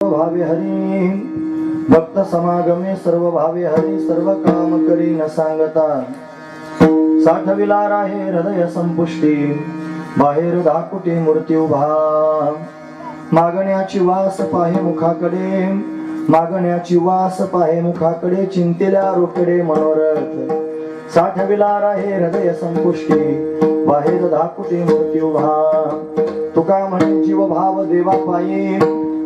सर्व भावे हरी भक्त समागमे सर्व भावे हरी सर्व काम करी न सांगता साठविला राहे हृदय संपुष्टी बाहेर धाकुटी मूर्ती उभा मागण्याची वास पाहे मुखाकडे मागण्याची वास पाहे मुखाकडे चिंतेल्या रोकडे मनोरथ साठविला राहे हृदय संपुष्टी बाहेर धाकुटी मूर्ती उभा तुका म्हणे जीव भाव देवा पायी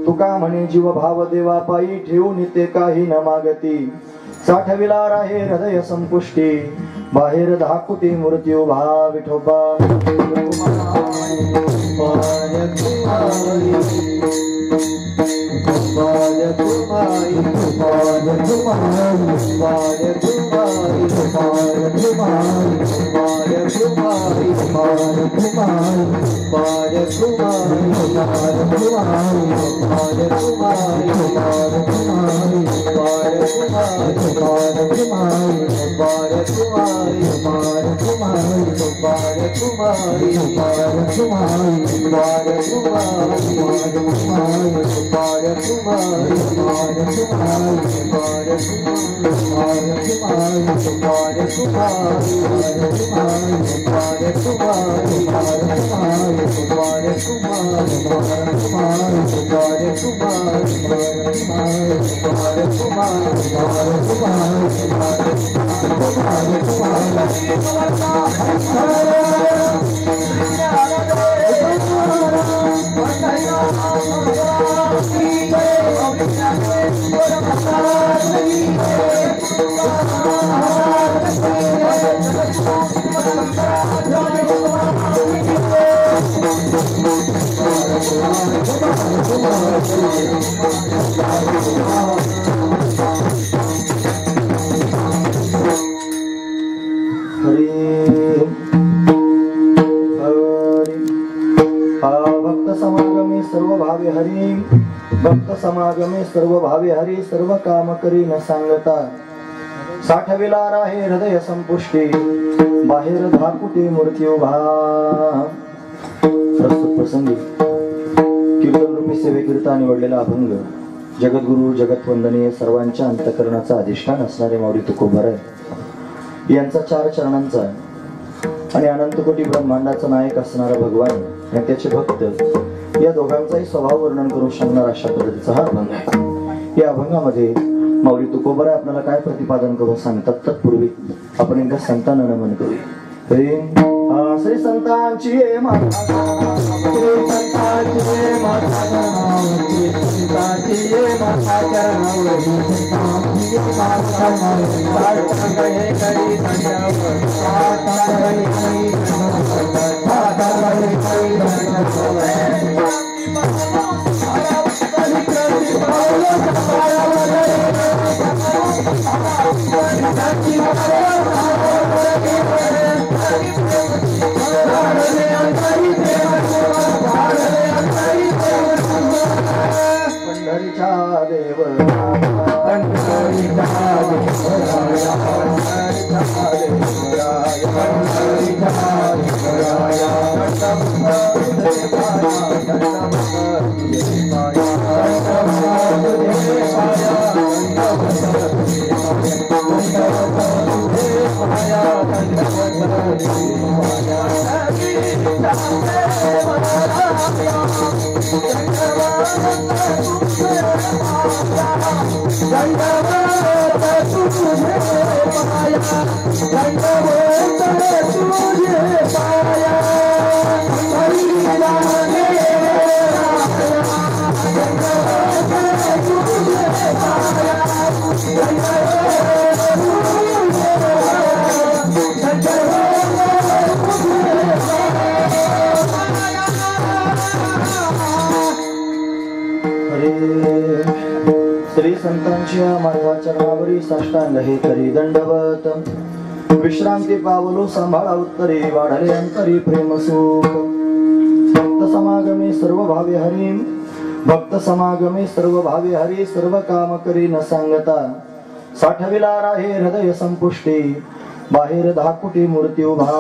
तुका म्हणे जीव भाव देवा पायी ठेवून ते काही न मागती साठविला राहे हृदय संपुष्टी बाहेर धाकुटी मूर्ती उभा विठोबा भक्त समागमे सर्व भावे हरी सर्व काम करी न सांगता साठविला राहे हृदय संपुष्टी बाहेर धाकुटी मूर्ती उभा प्रस्तुत प्रसंगी कीर्तन रूपी सेवेकरिता निवडलेला अभंग जगद्गुरु जगतवंदनीय सर्वांच्या अंतःकरणाचा अधिष्ठान असणारे माऊली तुकोबाराय यांचा 4 चरणांचा आणि अनंत कोटी ब्रह्मांडाचा नायक असणारा भगवान आणि त्याचे भक्त या दोघांचाही स्वभाव वर्णन करून सांगणार अशा पद्धतीचा हा अभंग आहे। या अभंगामध्ये माऊली तुकोबाराय आपल्याला काय प्रतिपादन करून सांगतात तत्पूर्वी आपण एकदा संतांना नमन करूया। श्री संतांची श्री संतांच्या माझ्या चरणावरी साष्टांग हे करी दंडवत विश्रांती पावलो सांभाळा उत्तरे वाढले अंतरी प्रेम सुख भक्त समागमे सर्व भावे हरी भक्त समागमे सर्व भावे हरी सर्व काम करी न सांगता साठविला राहे हृदय संपुष्टी बाहेर धाकुटी मूर्ती उभा।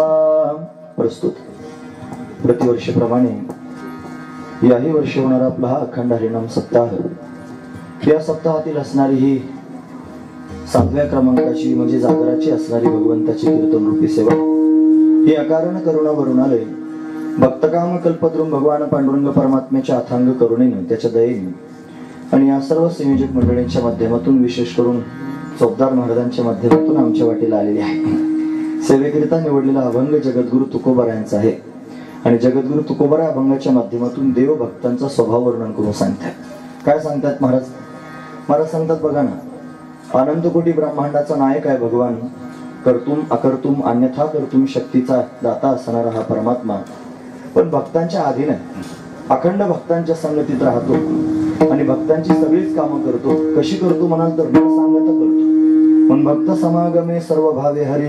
प्रस्तुत प्रतिवर्षीप्रमाणे याही वर्षी होणारा आपला हा अखंड हरिनाम सप्ताह या सप्ताहातील असणारी ही 7व्या क्रमांकाची म्हणजे जागराची असणारी भगवंताची कीर्तन रूपी सेवा ही अकारण करुणा वरून आले भक्तकाम कल्पद्रुम भगवान पांडुरंग परमात्म्याच्या अथांग करुणेने त्याच्या दयेने आणि या सर्व संयोजक मंडळींच्या माध्यमातून विशेष करून चौदार महाराजांच्या माध्यमातून आमच्या वाटेला आलेली आहे। सेवेकरिता निवडलेला अभंग जगद्गुरु तुकोबारायांचा आहे आणि जगद्गुरु तुकोबारा अभंगाच्या माध्यमातून देव भक्तांचा स्वभाव वर्णन करून सांगतात। काय सांगतात महाराज? महाराज सांगतात बघा ना, अनंत कोटी ब्रह्मांडाचा नायक आहे भगवान, कर्तुम अकर्तुम अन्यथा कर्तुम शक्तीचा दाता असणारा हा परमात्मा पण भक्तांच्या अधीन आहे, अखंड भक्तांच्या संगतीत राहतो आणि भक्तांची सगळीच कामं करतो। कशी करतो म्हणाल तर न सांगता करतो। पण भक्त समागमे सर्व भावे हरी,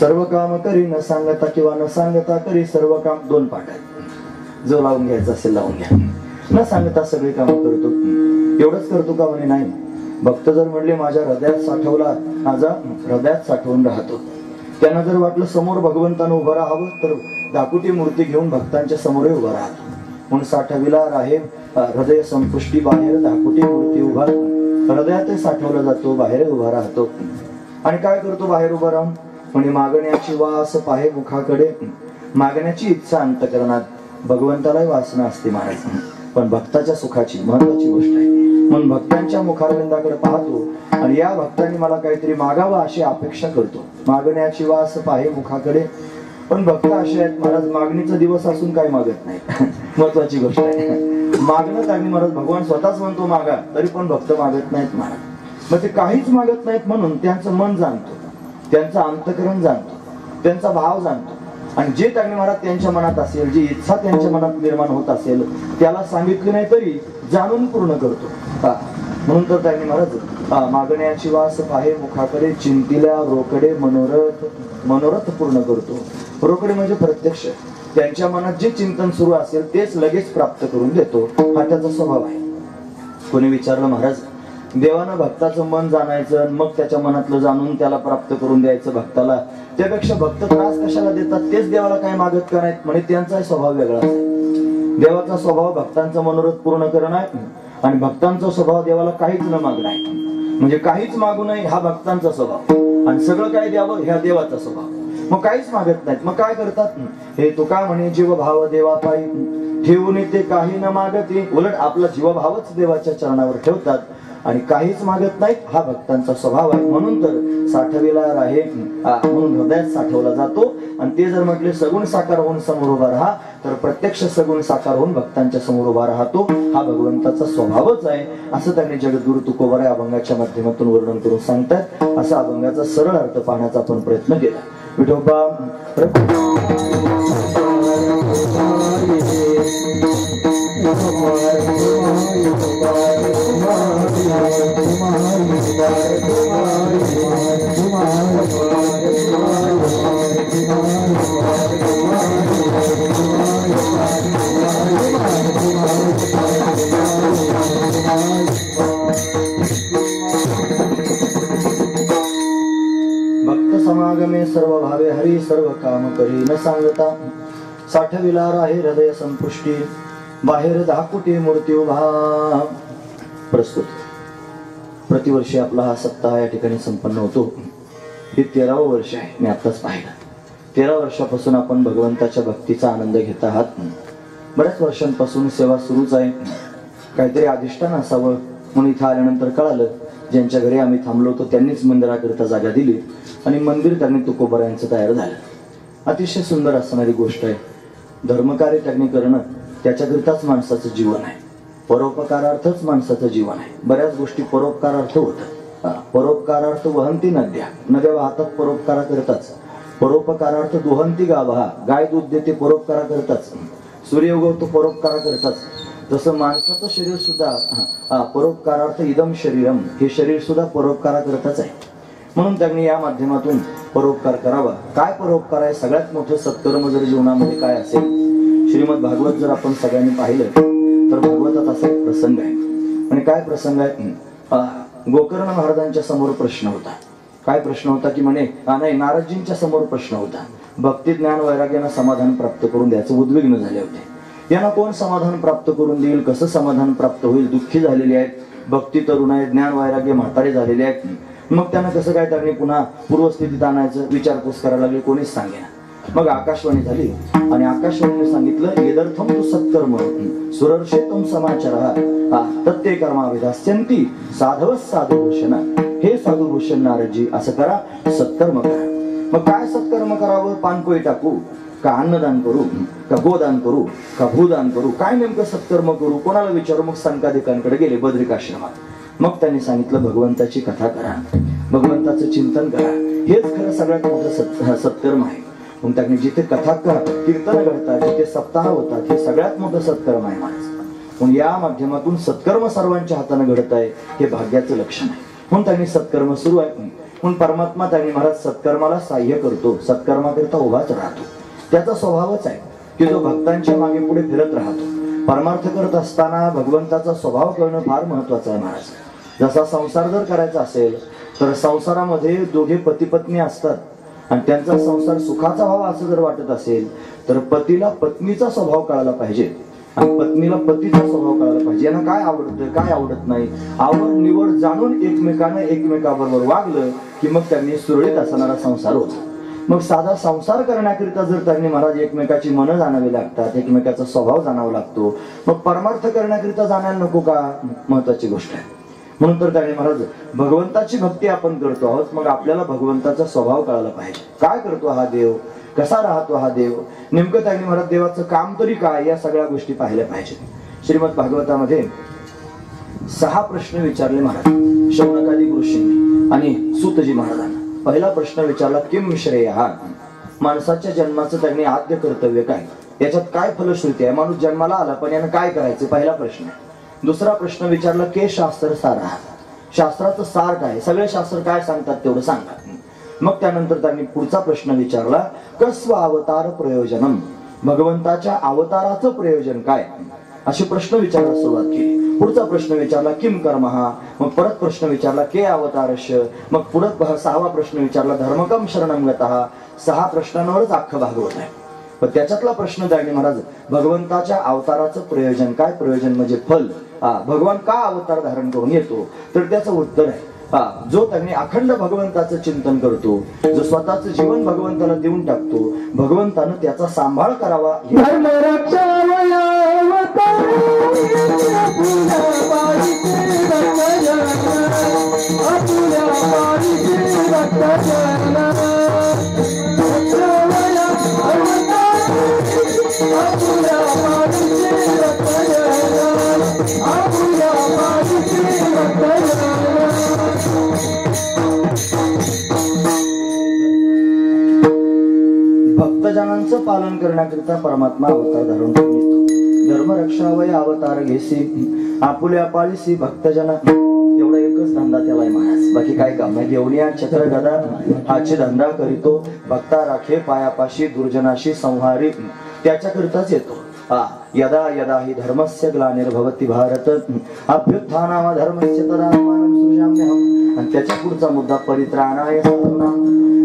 सर्व काम करी न सांगता किंवा न सांगता करी सर्व काम। 2 पाठ आहेत, जो लावून घ्यायचं असेल लावून घ्या। न सांगता सगळी कामं करतो, एवढंच करतो का म्हणे? नाही। भक्त जर म्हणले माझ्या हृदयात साठवला, माझा हृदयात साठवून राहतो। त्यांना जर वाटलं समोर भगवंतानं उभं राहावं तर दाकुटी मूर्ती घेऊन भक्तांच्या समोर उभं राहतो। म्हणून साठविला राहे हृदय संपुष्टी, बाहेर दाकुटी मूर्ती उभा, हृदयात साठवला जातो, बाहेर उभा राहतो। आणि काय करतो बाहेर उभा राहून? म्हणजे मागण्याची वास पाहे मुखाकडे, मागण्याची इच्छा अंतकरणात। भगवंतालाही वासना असते महाराज, पण भक्ताच्या सुखाची महत्वाची गोष्ट आहे। म्हणून भक्तांच्या मुखारविंदाकडे पाहतो आणि या भक्तांनी मला काहीतरी मागावं अशी अपेक्षा करतो। मागण्याची वास पाहे मुखाकडे, पण भक्त असे आहेत महाराज मागणीचा दिवस असून काही मागत नाही। महत्वाची गोष्ट आहे मागणं। त्यांनी महाराज भगवान स्वतःच म्हणतो मागा, तरी पण भक्त मागत नाहीत महाराज। मग ते काहीच मागत नाहीत म्हणून त्यांचं मन जाणतो, त्यांचं अंतकरण जाणतो, त्यांचा भाव जाणतो आणि जे त्यांनी महाराज त्यांच्या मनात असेल, जी इच्छा त्यांच्या मनात निर्माण होत असेल त्याला सांगितली नाही तरी जाणून पूर्ण करतो। म्हणून तर त्यांनी महाराज मागण्याची वास पाहे मुखाकडे, चिंतिल्या रोकडे मनोरथ, मनोरथ पूर्ण करतो। रोकडे म्हणजे प्रत्यक्ष, त्यांच्या मनात जे चिंतन सुरू असेल तेच लगेच प्राप्त करून देतो, हा त्याचा स्वभाव आहे। कोणी विचारलं महाराज देवानं भक्ताचं मन जाणायचं मग त्याच्या मनातलं जाणून त्याला प्राप्त करून द्यायचं भक्ताला, त्यापेक्षा भक्त त्रास कशाला देतात, तेच देवाला काय मागत का नाहीत? म्हणजे त्यांचा स्वभाव वेगळा आहे। देवाचा स्वभाव भक्तांचं मनोरथ पूर्ण करणं आहे आणि भक्तांचा स्वभाव देवाला काहीच न मागणं आहे। म्हणजे काहीच मागू नये हा भक्तांचा स्वभाव आणि सगळं काय द्यावं ह्या देवाचा स्वभाव। मग काहीच मागत नाहीत, मग काय करतात? हे तुका म्हणे जीव भाव देवा पायी, ठेवून ते काही न मागते, उलट आपला जीवभावच देवाच्या चरणावर ठेवतात आणि काहीच मागत नाहीत, हा भक्तांचा स्वभाव आहे। म्हणून तर साठविला राहे म्हणून हृदयात साठवला जातो आणि ते जर म्हटले सगुण साकार होऊन समोर उभा राहा तर प्रत्यक्ष सगुण साकार होऊन भक्तांच्या समोर उभा राहतो, हा भगवंताचा स्वभावच आहे असं त्यांनी जगद्गुरु तुकोबारा अभंगाच्या माध्यमातून वर्णन करून सांगतात। असा अभंगाचा सरळ अर्थ पाहण्याचा आपण प्रयत्न केला। विठोबा भक्त समागमे सर्व भावे हरी, सर्व काम करी न सांगता, साठविला राहे हृदय संपुष्टी, बाहेर दाकुटी मूर्ती उभा। प्रस्तुत प्रतिवर्षी आपला हा सप्ताह या ठिकाणी संपन्न होतो। हे 13वं वर्ष आहे, मी आताच पाहिलं। 13 वर्षापासून आपण भगवंताच्या भक्तीचा आनंद घेत आहात। बऱ्याच वर्षांपासून सेवा सुरूच आहे। काहीतरी अधिष्ठान असावं म्हणून इथं आल्यानंतर कळालं, ज्यांच्या घरी आम्ही थांबलो होतो त्यांनीच मंदिराकरिता जागा दिली आणि मंदिर त्यांनी तुकोबारायांचं तयार झालं। अतिशय सुंदर असणारी गोष्ट आहे। धर्मकार्य त्यांनी करणं त्याच्याकरिताच माणसाचं जीवन आहे, परोपकारार्थच माणसाचं जीवन आहे। बऱ्याच गोष्टी परोपकारार्थ होतात। परोपकारार्थ वहंती नद्या, नद्या वाहतात परोपकाराकरताच। परोपकारार्थ दुहंती गाभा, गाय दूध देते परोपकाराकरताच। सूर्य उगवतो परोपकाराकरताच। तसं माणसाचं शरीर सुद्धा परोपकारार्थ इदम शरीरम, हे शरीर सुद्धा परोपकाराकरताच आहे। म्हणून त्यांनी या माध्यमातून परोपकार करावा। काय परोपकार आहे? सगळ्यात मोठं सत्कर्म जर जीवनामध्ये काय असेल, श्रीमद भागवत जर आपण सगळ्यांनी पाहिलं तर भागवतात असा एक प्रसंग आहे। आणि काय प्रसंग आहे? गोकर्ण महाराजांच्या समोर प्रश्न होता। काय प्रश्न होता की म्हणे नाही, नारदजींच्या समोर प्रश्न होता। भक्ती ज्ञान वैराग्यानं समाधान प्राप्त करून द्यायचं उद्विग्न झाले होते। यांना कोण समाधान प्राप्त करून देईल, कसं समाधान प्राप्त होईल, दुःखी झालेले आहेत। भक्ती तरुण आहे, ज्ञान वैराग्य म्हातारे झालेले आहेत, मग त्यांना कसं काय त्यांनी पुन्हा पूर्वस्थितीत आणायचं विचारपूस करायला लागली, कोणीच सांगेना. मग आकाशवाणी झाली आणि आकाशवाणीने सांगितलं, येदर्थम तू सत्कर्म सुरर्षेतम समाचार तत्ते कर्माविधास्यंती साधव साधुभूषण. हे साधुभूषण नारदजी असं करा, सत्कर्म करा. मग काय सत्कर्म करावं? पानपोई टाकू का, अन्नदान करू का, गोदान करू का, भूदान करू, काय नेमकं सत्कर्म करू, कोणाला विचारू? मग संकादिकांकडे गेले बद्रिकाश्रमात. मग त्यांनी सांगितलं, भगवंताची कथा करा, भगवंताचं चिंतन करा, हेच खरं सगळ्यात मोठं सत्कर्म आहे. मग त्यांनी जिथे कथा कीर्तन घडतात, जिथे सप्ताह होतात, हे सगळ्यात मोठं सत्कर्म आहे माझं. म्हणून या माध्यमातून सत्कर्म सर्वांच्या हाताने घडत आहे, हे भाग्याचं लक्षण आहे. म्हणून त्यांनी सत्कर्म सुरू आहे. म्हणून परमात्मा त्यांनी महाराज सत्कर्माला सहाय्य करतो, सत्कर्माकरिता उभाच राहतो. त्याचा स्वभावच आहे की जो भक्तांच्या मागे पुढे फिरत राहतो. परमार्थ करत असताना भगवंताचा स्वभाव कळणं फार महत्वाचं आहे महाराज. जसा संसार जर करायचा असेल तर संसारामध्ये दोघे पती पत्नी असतात आणि त्यांचा संसार सुखाचा व्हावा असं जर वाटत असेल तर पतीला पत्नीचा स्वभाव कळायला पाहिजे आणि पत्नीला पतीचा स्वभाव कळायला पाहिजे. यांना काय आवडतं काय आवडत नाही, आवड निवड जाणून एकमेकाबरोबर वागलं की मग त्यांनी सुरळीत असणारा संसार होतो. मग साधा संसार करण्याकरिता जर त्यांनी महाराज एकमेकाची मनं जाणावी लागतात, एकमेकाचा स्वभाव जाणावा लागतो, मग परमार्थ करण्याकरिता जाण्याला नको का? महत्वाची गोष्ट आहे. म्हणून तर त्यांनी महाराज भगवंताची भक्ती आपण करतो आहोत, मग आपल्याला भगवंताचा स्वभाव कळायला पाहिजे. काय करतो हा देव, कसा राहतो हा देव, नेमकं त्यांनी महाराज देवाचं काम तरी काय, या सगळ्या गोष्टी पाहिल्या पाहिजेत. श्रीमद भागवतामध्ये 6 प्रश्न विचारले महाराज शौनकादिक ऋषींनी आणि सूतजी महाराजांना. पहिला प्रश्न विचारला, किम श्रेयः, माणसाच्या जन्माचं त्यांनी आद्य कर्तव्य काय, याच्यात काय फलश्रुती आहे, माणूस जन्माला आला पण यानं काय करायचं, पहिला प्रश्न. दुसरा प्रश्न विचारला, के शास्त्र सारा, शास्त्राचं सार काय, सगळे शास्त्र काय सांगतात तेवढं सांगतात. मग त्यानंतर त्यांनी पुढचा प्रश्न विचारला, कस्व अवतार प्रयोजनम, भगवंताच्या अवताराचं प्रयोजन काय, असे प्रश्न विचारायला सुरुवात केली. पुढचा प्रश्न विचारला, किम कर्म, मग परत प्रश्न विचारला, के अवतारस्य, मग पुढे 6वा प्रश्न विचारला, धर्मकम शरणम गतः. 6 प्रश्नांवरच अख्खं भागवत आहे. पण त्याच्यातला प्रश्न त्यांनी महाराज भगवंताच्या अवताराचं प्रयोजन काय, प्रयोजन म्हणजे फल, भगवान का अवतार धारण करून येतो, तर त्याचं उत्तर आहे जो त्यांनी अखंड भगवंताचं चिंतन करतो, जो स्वतःचं जीवन भगवंताला देऊन टाकतो, भगवंतानं त्याचा सांभाळ करावा. भक्तजनांचं पालन करण्याकरिता परमात्मा अवतार धारण करून येतो. धर्मरक्षावय अवतार घेसी आपुल्या पाळीसी भक्तजना, एवढा एकच धंदा त्याला महाराज, बाकी काय काम नाही. देवनिया छत्र गदा हाची धंदा करीतो, भक्ता राखे पायापाशी दुर्जनाशी संहारी, त्याच्याकरिताच येतो. यदा यदा हि धर्मस्य ग्लानिर्भवति भारत अभ्युत्थानाम धर्मस्य तदात्मानं सृजाम्यहम्. आणि त्याच्या पुढचा मुद्दा, परित्राणाय साधूनां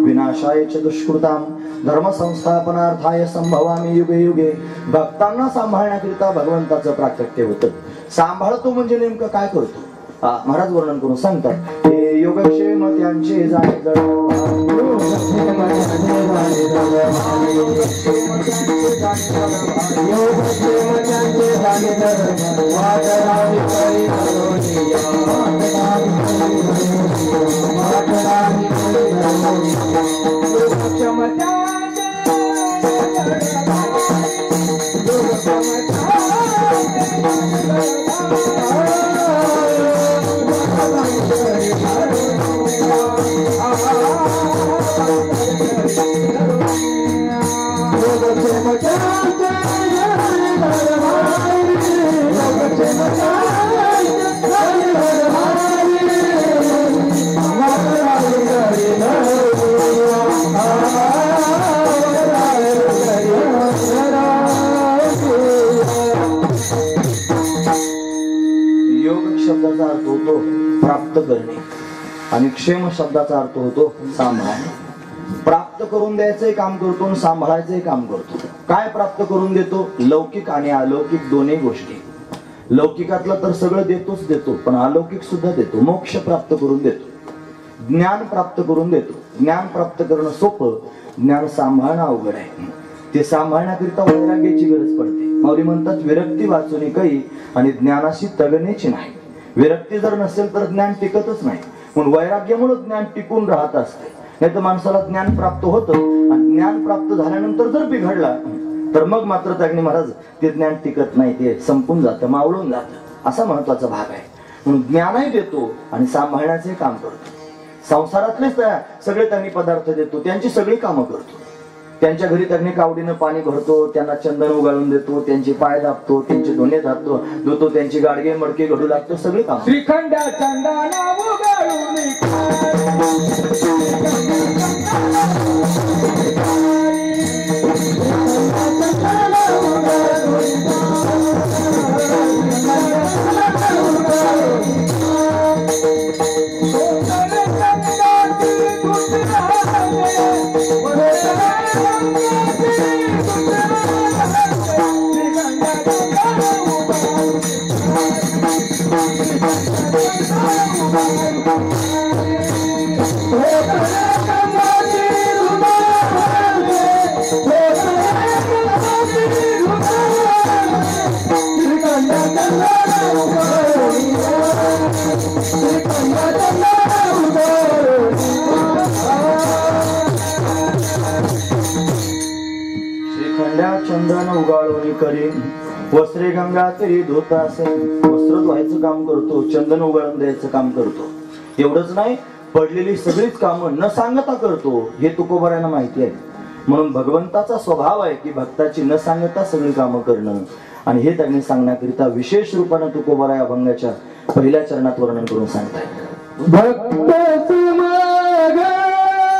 विनाशाय च दुष्कृतां धर्म संस्थापनार्थाय संभवामि युगे युगे. भक्तांना सांभाळण्याकरिता भगवंताचं प्राकट्य होतं. सांभाळतो म्हणजे नेमकं काय करतो महाराज वर्णन करून सांगतात, हे योगक्षेम त्यांचे जाणे शब्दाचा अर्थ होतो प्राप्त करणे आणि क्षेम शब्दाचा अर्थ होतो सांभाळणे. प्राप्त करून द्यायचंही काम करतो आणि सांभाळायचंही काम करतो. काय प्राप्त करून देतो? लौकिक आणि अलौकिक दोन्ही गोष्टी. लौकिकातलं तर सगळं देतोच देतो, पण अलौकिक सुद्धा देतो. मोक्ष प्राप्त करून देतो, ज्ञान प्राप्त करून देतो. ज्ञान प्राप्त करणं सोपं, ज्ञान सांभाळणं अवघड आहे. ते सांभाळण्याकरिता वैराग्याची गरज पडते. माऊली म्हणतात विरक्ती वाचून काही आणि ज्ञानाशी तगण्याची नाही. विरक्ती जर नसेल तर ज्ञान टिकतच नाही, म्हणून वैराग्यामुळे ज्ञान टिकून राहत असते. नाही तर माणसाला ज्ञान प्राप्त होतं आणि ज्ञान प्राप्त झाल्यानंतर जर बिघडला तर मग मात्र त्यागणी महाराज ते ज्ञान टिकत नाही, ते संपून जातं, मावळून जातं. असा महत्वाचा भाग आहे. म्हणून ज्ञानही देतो आणि सांभाळण्याचे काम करतो. संसारातलेच सगळे त्यांनी पदार्थ देतो, त्यांची सगळी कामं करतो. त्यांच्या घरी त्यांनी कावडीनं पाणी भरतो, त्यांना चंदन उगाळून देतो, त्यांचे पाय दाबतो, त्यांचे धोने धुतो, त्यांची गाडगे मडके घडू लागतो, सगळी काम. श्रीखंड चंदना उगाळून चंदन उगाळून करी वस्त्रे गंगा तरी धोता असे. वस्त्र धुवायचं काम करतो, चंदन उगाळून द्यायचं काम करतो. एवढंच नाही, पडलेली सगळीच कामं न सांगता करतो, हे तुकोबारायांना माहिती आहे. म्हणून भगवंताचा स्वभाव आहे की भक्ताची न सांगता सगळी कामं करणं. आणि हे त्यांनी सांगण्याकरिता विशेष रूपानं तुकोबाराय अभंगाच्या पहिल्या चरणात वर्णन करून सांगताय. भक्त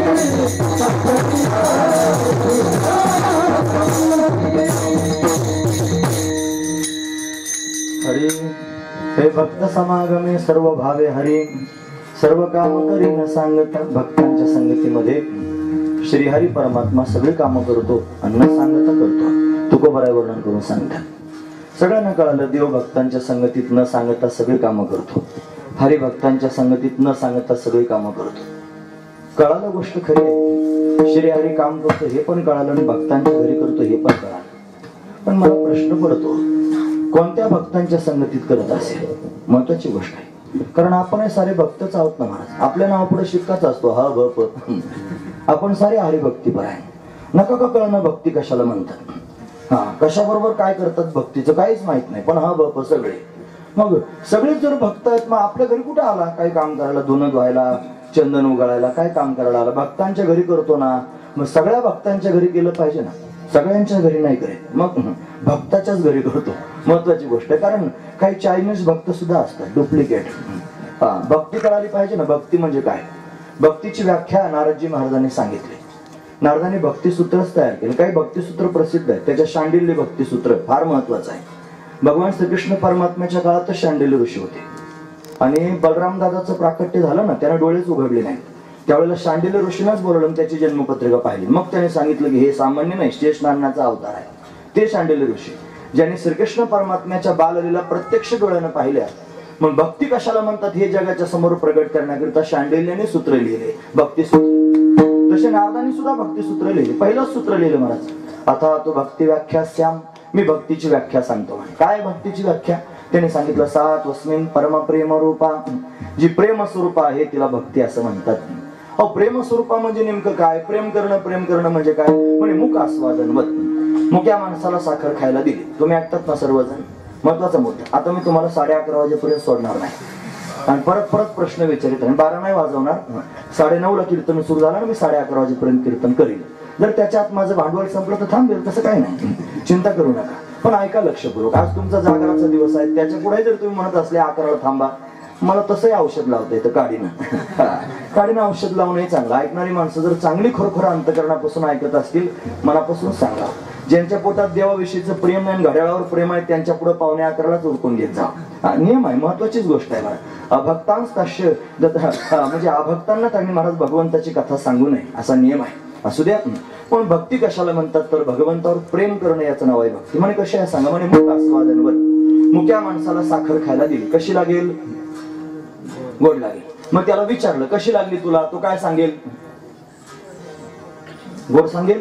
सर्व भावे हरी भक्त हरी हे भक्त समागमे सर्व भावे हरी सर्व काम करी न सांगता. भक्तांच्या संगतीमध्ये श्री हरी परमात्मा सगळी कामं करतो आणि न सांगता करतो. तुकोबाराय वर्णन करून सांगतात. सगळ्यांना कळालं, देव भक्तांच्या संगतीत न सांगता सगळी कामं करतो, हरी भक्तांच्या संगतीत न सांगता सगळी कामं करतो. कळालं, गोष्ट खरी आहे. श्री हरी काम करतो हे पण कळालं आणि भक्तांच्या घरी करतो हे पण कळालं. पण मला प्रश्न पडतो, कोणत्या भक्तांच्या संगतीत करत असेल? महत्वाची गोष्ट आहे, कारण आपण सारे भक्तच आहोत ना महाराज. आपल्या नाव पुढे शिक्काच असतो हा भ प. आपण सारे हरिभक्तीपर आहे. नका का कळणं भक्ती कशाला म्हणतात. हा, कशाबरोबर काय करतात भक्तीचं काहीच माहित नाही, पण हा ब प सगळे. मग सगळेच जर भक्त आहेत, मग आपल्या घरी कुठे आला काही काम करायला? धुणं धुवायला, चंदन उगाळायला, काय काम करायला आला? भक्तांच्या घरी करतो ना. मग सगळ्या भक्तांच्या घरी केलं पाहिजे ना, सगळ्यांच्या घरी नाही करत, मग भक्ताच्याच घरी करतो. महत्वाची गोष्ट आहे, कारण काही चायनीज भक्त सुद्धा असतात, डुप्लिकेट. हा, भक्ती कळाली पाहिजे ना. भक्ती म्हणजे काय? भक्तीची व्याख्या नारदजी महाराजांनी सांगितली. नारदांनी भक्तिसूत्रच तयार केले. काही भक्तिसूत्र प्रसिद्ध आहे, त्याच्या शांडिल्य भक्तिसूत्र फार महत्वाचं आहे. भगवान श्रीकृष्ण परमात्म्याच्या काळात शांडिल्य ऋषी होते आणि बलराम दादाचं प्राकट्य झालं ना, त्यांना डोळेच उघडले नाही. त्यावेळेला शांडिल्य ऋषीनाच बोलवलं आणि त्याची जन्मपत्रिका पाहिली. मग त्याने सांगितलं की हे सामान्य नाही, शेष नारायणाचा अवतार आहे. ते शांडिल्य ऋषी ज्यांनी श्रीकृष्ण परमात्म्याच्या बाललीला प्रत्यक्ष डोळ्यानं पाहिल्या. मग भक्ती कशाला म्हणतात हे जगाच्या समोर प्रगट करण्याकरिता शांडिल्याने सूत्र लिहिले, भक्ती सूत्र. तसे नारदांनी सुद्धा भक्ती सूत्र लिहिले. पहिलंच सूत्र लिहिलं महाराज, आता तो भक्ती व्याख्या श्याम. मी भक्तीची व्याख्या सांगतो. काय भक्तीची व्याख्या? त्याने सांगितलं, सा तस्मिन् परम प्रेम रूपा, जी प्रेम स्वरूप आहे तिला भक्ती असं म्हणतात. अहो प्रेम स्वरूपा म्हणजे नेमकं काय? प्रेम करणं म्हणजे काय? म्हणजे मुख आस्वादनवत. मुक्या माणसाला साखर खायला दिली, तुम्ही ऐकतात ना सर्वजण, महत्वाचा मुद्दा. आता मी तुम्हाला 11:30 वाजेपर्यंत सोडणार नाही आणि परत प्रश्न विचारित नाही. 12 नाही वाजवणार. 9:30ला कीर्तन सुरू झालं आणि मी 11:30 वाजेपर्यंत कीर्तन करीन. जर त्याच्यात माझं भांडवल संपलं तर थांबेल, तसं काही नाही, चिंता करू नका. पण ऐका लक्षपूर्वक, आज तुमचा जागराचा दिवस आहे. त्याच्या पुढे जर तुम्ही म्हणत असले 11ला थांबा, मला तसंही औषध लावता येतं काडीनं औषध लावूनही चांगलं. ऐकणारी माणसं जर चांगली खरोखर अंतकरणापासून ऐकत असतील, मनापासून सांगा. ज्यांच्या पोटात देवाविषयीचं प्रेम नाही, घड्याळावर प्रेम आहे, त्यांच्या पुढे 11:45लाच उरकून घेत जा. नियम आहे, महत्वाचीच गोष्ट आहे. मला अभक्तांश म्हणजे अभक्तांना त्यांनी महाराज भगवंताची कथा सांगू नये असा नियम आहे. असू द्या. पण भक्ती कशाला म्हणतात तर भगवंतावर प्रेम करणं याचं नाव आहे भक्ती. म्हणे कशी आहे सांगा? म्हणे मुख आस्वादनवर. मुक्या माणसाला साखर खायला दिली, कशी लागेल? गोड लागेल. मग त्याला विचारलं कशी लागली तुला? तो काय सांगेल? गोड सांगेल?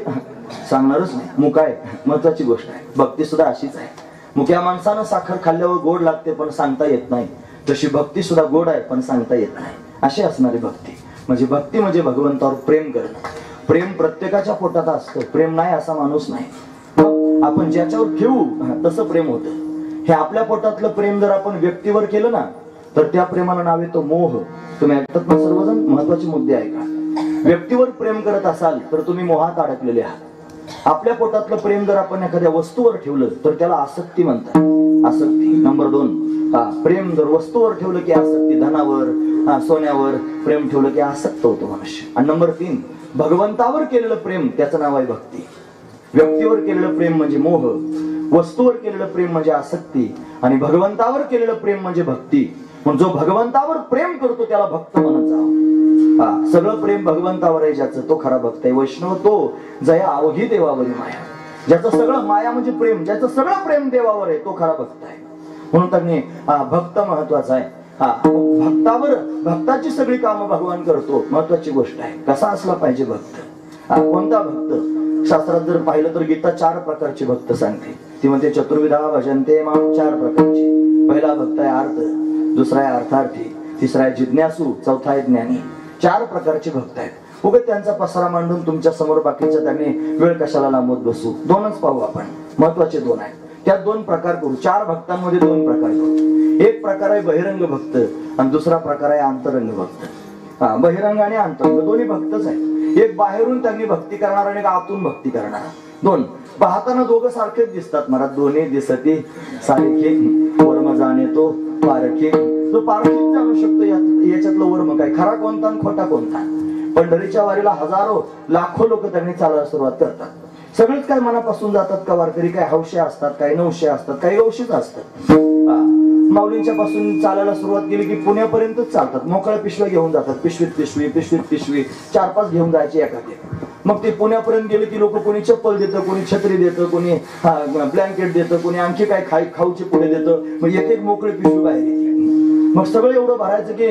सांगणारच नाही. मुख आहे, महत्वाची गोष्ट आहे. भक्ती सुद्धा अशीच आहे. मुक्या माणसानं साखर खाल्ल्यावर गोड लागते पण सांगता येत नाही, तशी भक्ती सुद्धा गोड आहे पण सांगता येत नाही, अशी असणारी भक्ती. म्हणजे भक्ती म्हणजे भगवंतावर प्रेम करणं. प्रेम प्रत्येकाच्या पोटात असतं, प्रेम नाही असा माणूस नाही. आपण ज्याच्यावर ठेवू तसं प्रेम होतं. हे आपल्या पोटातलं प्रेम जर आपण व्यक्तीवर केलं ना, तर त्या प्रेमाला नाव येतो मोह. तुम्ही ऐकतात ना सर्वजण? महत्वाचे मुद्दे आहे का? व्यक्तीवर प्रेम करत असाल तर तुम्ही मोहात अडकलेले आहात. आपल्या पोटातलं प्रेम जर आपण एखाद्या वस्तूवर ठेवलं तर त्याला आसक्ती म्हणतात. आसक्ती नंबर 2. प्रेम जर वस्तूवर ठेवलं की आसक्ती, धनावर सोन्यावर प्रेम ठेवलं की आसक्त होतो मनुष्य. आणि नंबर 3, भगवंतावर केलेलं प्रेम त्याचं नाव आहे भक्ती. व्यक्तीवर केलेलं प्रेम म्हणजे मोह, वस्तूवर केलेलं प्रेम म्हणजे आसक्ती आणि भगवंतावर केलेलं प्रेम म्हणजे भक्ती. जो भगवंतावर प्रेम करतो त्याला भक्त म्हणत जावं. सगळं प्रेम भगवंतावर आहे ज्याचं, तो खरा भक्त आहे. वैष्णव तो जया अवघी देवावरी माया. ज्याचं सगळं माया म्हणजे प्रेम, ज्याचं सगळं प्रेम देवावर आहे तो खरा भक्त आहे. म्हणून त्यांनी भक्त महत्वाचा आहे. भक्तावर, भक्ताची सगळी कामं भगवान करतो, महत्वाची गोष्ट आहे. कसा असला पाहिजे भक्त? कोणता भक्त? शास्त्रात जर पाहिलं तर गीता 4 प्रकारचे भक्त सांगते. ती म्हणते चतुर्विधा भजन्ते माम. 4 प्रकारचे. पहिला भक्त आहे आर्त, दुसरा आहे अर्थार्थी, तिसरा आहे जिज्ञासू, चौथा आहे ज्ञानी. 4 प्रकारचे भक्त आहेत. उगाच त्यांचा पसारा मांडून तुमच्या समोर बाकीच्या त्यांनी वेळ कशाला लांबवत बसू. 2च पाहू आपण, महत्वाचे 2 आहेत. त्यात 2 प्रकार करू. 4 भक्तांमध्ये 2 प्रकार करू. एक प्रकार आहे बहिरंग भक्त आणि दुसरा प्रकार आहे अंतरंग भक्त. बहिरंग आणि अंतरंग दोन्ही भक्तच आहेत. एक बाहेरून त्यांनी भक्ती करणार आणि एक आतून भक्ती करणार. 2 पाहताना दोघं सारखेच दिसतात महाराज. दोन्ही दिसती सारखे, वर्म जाणे तो पारखे. तो पारखीच जाणू शकतो याच्यातलं वर्म काय, खरा कोणता आणि खोटा कोणता. पंढरीच्या वारीला हजारो लाखो लोक त्यांनी चालायला सुरुवात करतात. सगळेच काय मनापासून जातात का वारकरी? काय हौशे असतात, काही नवशे असतात, काही गवशीच असतात. माऊलींच्या पासून चालायला सुरुवात केली की पुण्यापर्यंतच चालतात. मोकळ्या पिशव्या घेऊन जातात. पिशवीत पिशवी 4-5 घेऊन जायचे एखादे. मग ते पुण्यापर्यंत गेले की लोक कोणी चप्पल देतं, कोणी छत्री देतं, कोणी ब्लँकेट देतं, कोणी आणखी काय खाऊचे पुढे देतं. मग एक मोकळी पिशवी बाहेर येते. मग सगळं एवढं भरायचं की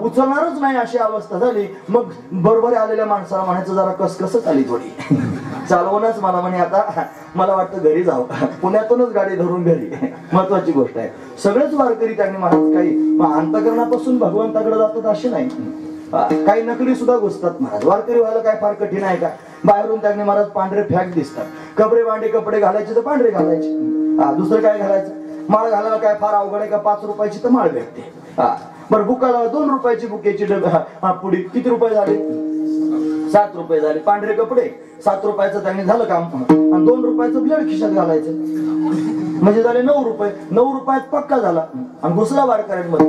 उचलणारच नाही अशी अवस्था झाली. मग बरोबर आलेल्या माणसाला म्हणायचं जरा कसकसच आली थोडी, चालवूनच मला म्हणे आता मला वाटतं घरी जावं, पुण्यातूनच गाडी धरून घरी. महत्वाची गोष्ट आहे. सगळेच वारकरी त्यांनी महाराज काही अंतकरणापासून भगवंताकडे जातात असे नाही. काही नकली सुद्धा घुसतात महाराज. वारकरी व्हायला काय फार कठीण आहे का? बाहेरून त्यांनी महाराज पांढरे फॅक दिसतात. कपडे बांडे कपडे घालायचे तर पांढरे घालायचे. दुसरं काय घालायचं? माळ घालायला काय फार अवघड आहे का? 5 रुपयाची तर माळ भेटते. बरं बुकाला 2 रुपयाची बुकेची पुडी किती रुपये झाले? 7 रुपये झाले. पांढरे कपडे 7 रुपयाचं त्यांनी झालं काम. आणि 2 रुपयाचं ब्लेड खिशात घालायचं म्हणजे झाले 9 रुपये. 9 रुपयात पक्का झाला आणि घुसला वारकऱ्यांमध्ये.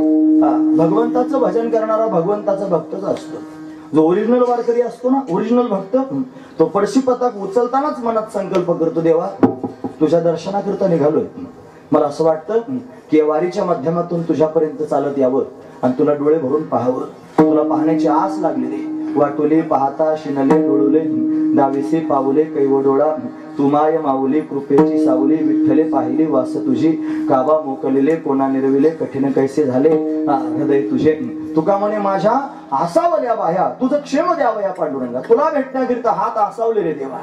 भगवंताचं भजन करणारा भगवंताचा भक्तच असतो. जो ओरिजिनल वारकरी असतो ना, ओरिजिनल भक्त, तो पडशी पताक उचलतानाच मनात संकल्प करतो, देवा तुझ्या दर्शनाकरता निघालोय, मला असं वाटतं की या वारीच्या माध्यमातून तुझ्यापर्यंत चालत यावं आणि तुला डोळे भरून पाहावं. तुला पाहण्याची आस लागलेली. वाटोले पाहता शिनले डोळुले दाविसे पावले कैव डोळा तुमाय माऊली कृपेची सावली विठ्ठले पाहिली वास तुझी काबा मोकलेले कोणा निर्विले कठीण कैसे झाले हृदय तुझे. तुका म्हणे माझ्या आसावल्या बाह्या तुझं क्षेम द्यावं या पांडुरंगा. तुला भेटण्याकरिता हात आसावले रे देवा.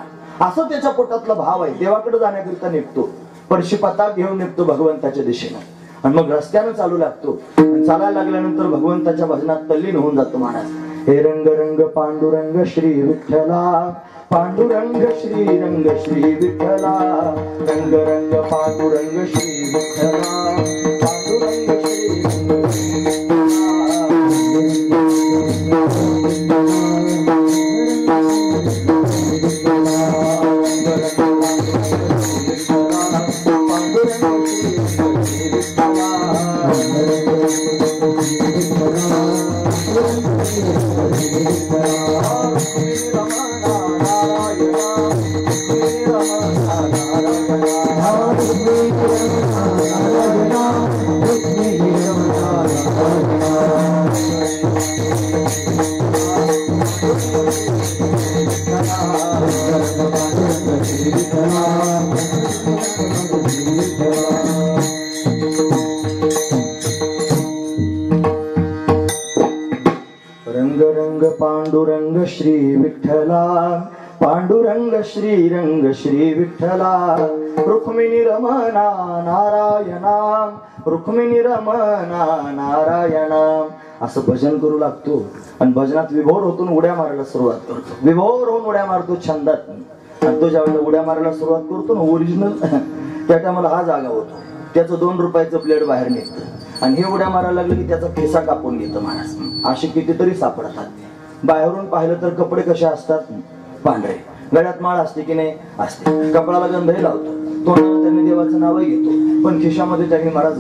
असं त्याच्या पोटातला भाव आहे. देवाकडे जाण्याकरिता निघतो. परशी पताक घेऊन निघतो भगवंताच्या दिशेनं आणि मग रस्त्यानं चालू लागतो. चालायला लागल्यानंतर भगवंताच्या भजनात तल्लीन होऊन जातो महाराज. हे रंग रंग पांडुरंग श्री विठ्ठला पांडुरंग श्री रंग श्री विठ्ठला रंग रंग पांडुरंग श्री विठ्ठला पांडुरंग श्री रंग रंग रंग पांडुरंग श्री विठ्ठला पांडुरंग श्री रंग श्री विठ्ठला रुक्मिणी रमणा नारायणा रुक्मिणी रमणा नारायणा असं भजन करू लागतो आणि भजनात विभोर होतून उड्या मारायला सुरुवात करतो. विभोर होऊन उड्या मारतो छंदात. आणि तो ज्यावेळेला उड्या मारायला सुरुवात करतो ना ओरिजिनल त्या टायमाला हा जागा होतो. त्याचं 2 रुपयाचं प्लेट बाहेर निघतं आणि हे उड्या मारायला लागलं की त्याचा खिसा कापून घेतो महाराज. असे कितीतरी सापडतात. बाहेरून पाहिलं तर कपडे कसे असतात पांढरे. गळ्यात माळ असते की नाही असते. कपडाला गंधही लावतो. तोंडाला त्यांनी देवाचं नावही घेतो. पण खिशामध्ये त्यांनी महाराज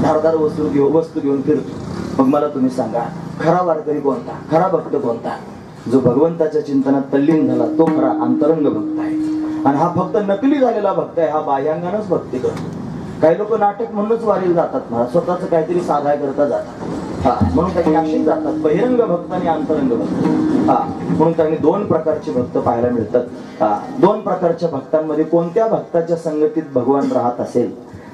धारदार वस्तू घेऊन फिरतो. मग मला तुम्ही सांगा खरा वारकरी कोणता खरा भक्त कोणता. जो भगवंताच्या चिंतनात तल्लीन झाला तो खरा अंतरंग भक्त आहे. आणि हा फक्त नकली झालेला भक्त आहे. हा बाह्यांगानच भक्ती करतो. काही लोक नाटक म्हणूनच वारीला जातात महाराज. स्वतःच काहीतरी साधाय करता जातात. म्हणून त्यांनी अशी जातात बहिरंग भक्त आणि अंतरंग भक्त. म्हणून त्यांनी 2 प्रकारचे भक्त पाहायला मिळतात. 2 प्रकारच्या भक्तांमध्ये कोणत्या भक्ताच्या संगतीत भगवान राहत असेल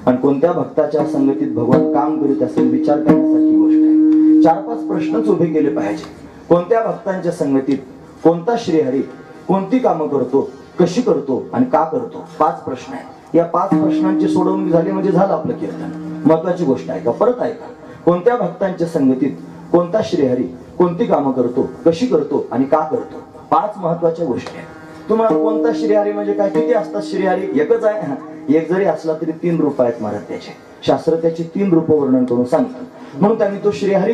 आणि कोणत्या भक्ताच्या संगतीत भगवान काम करीत असेल विचार करण्यासारखी गोष्ट आहे. 4-5 प्रश्नच उभे केले पाहिजे. कोणत्या भक्तांच्या संगतीत कोणता श्रीहरी कोणती कामं करतो कशी करतो आणि का करतो. 5 प्रश्न आहेत. या 5 प्रश्नांची सोडवणूक झाली म्हणजे झालं आपलं कीर्तन. महत्वाची गोष्ट आहे का परत आहे का. कोणत्या भक्तांच्या संगतीत कोणता श्रीहरी कोणती कामं करतो कशी करतो आणि का करतो. 5 महत्वाच्या गोष्टी आहेत. तुम्हाला कोणता श्रीहरी म्हणजे काय किती असतात श्रीहरी एकच आहे. एक जरी असला तरी 3 रूप आहेत महाराज त्याचे. शास्त्र त्याची 3 रूप वर्णन करून सांगतं. म्हणून त्यांनी तो श्रीहरी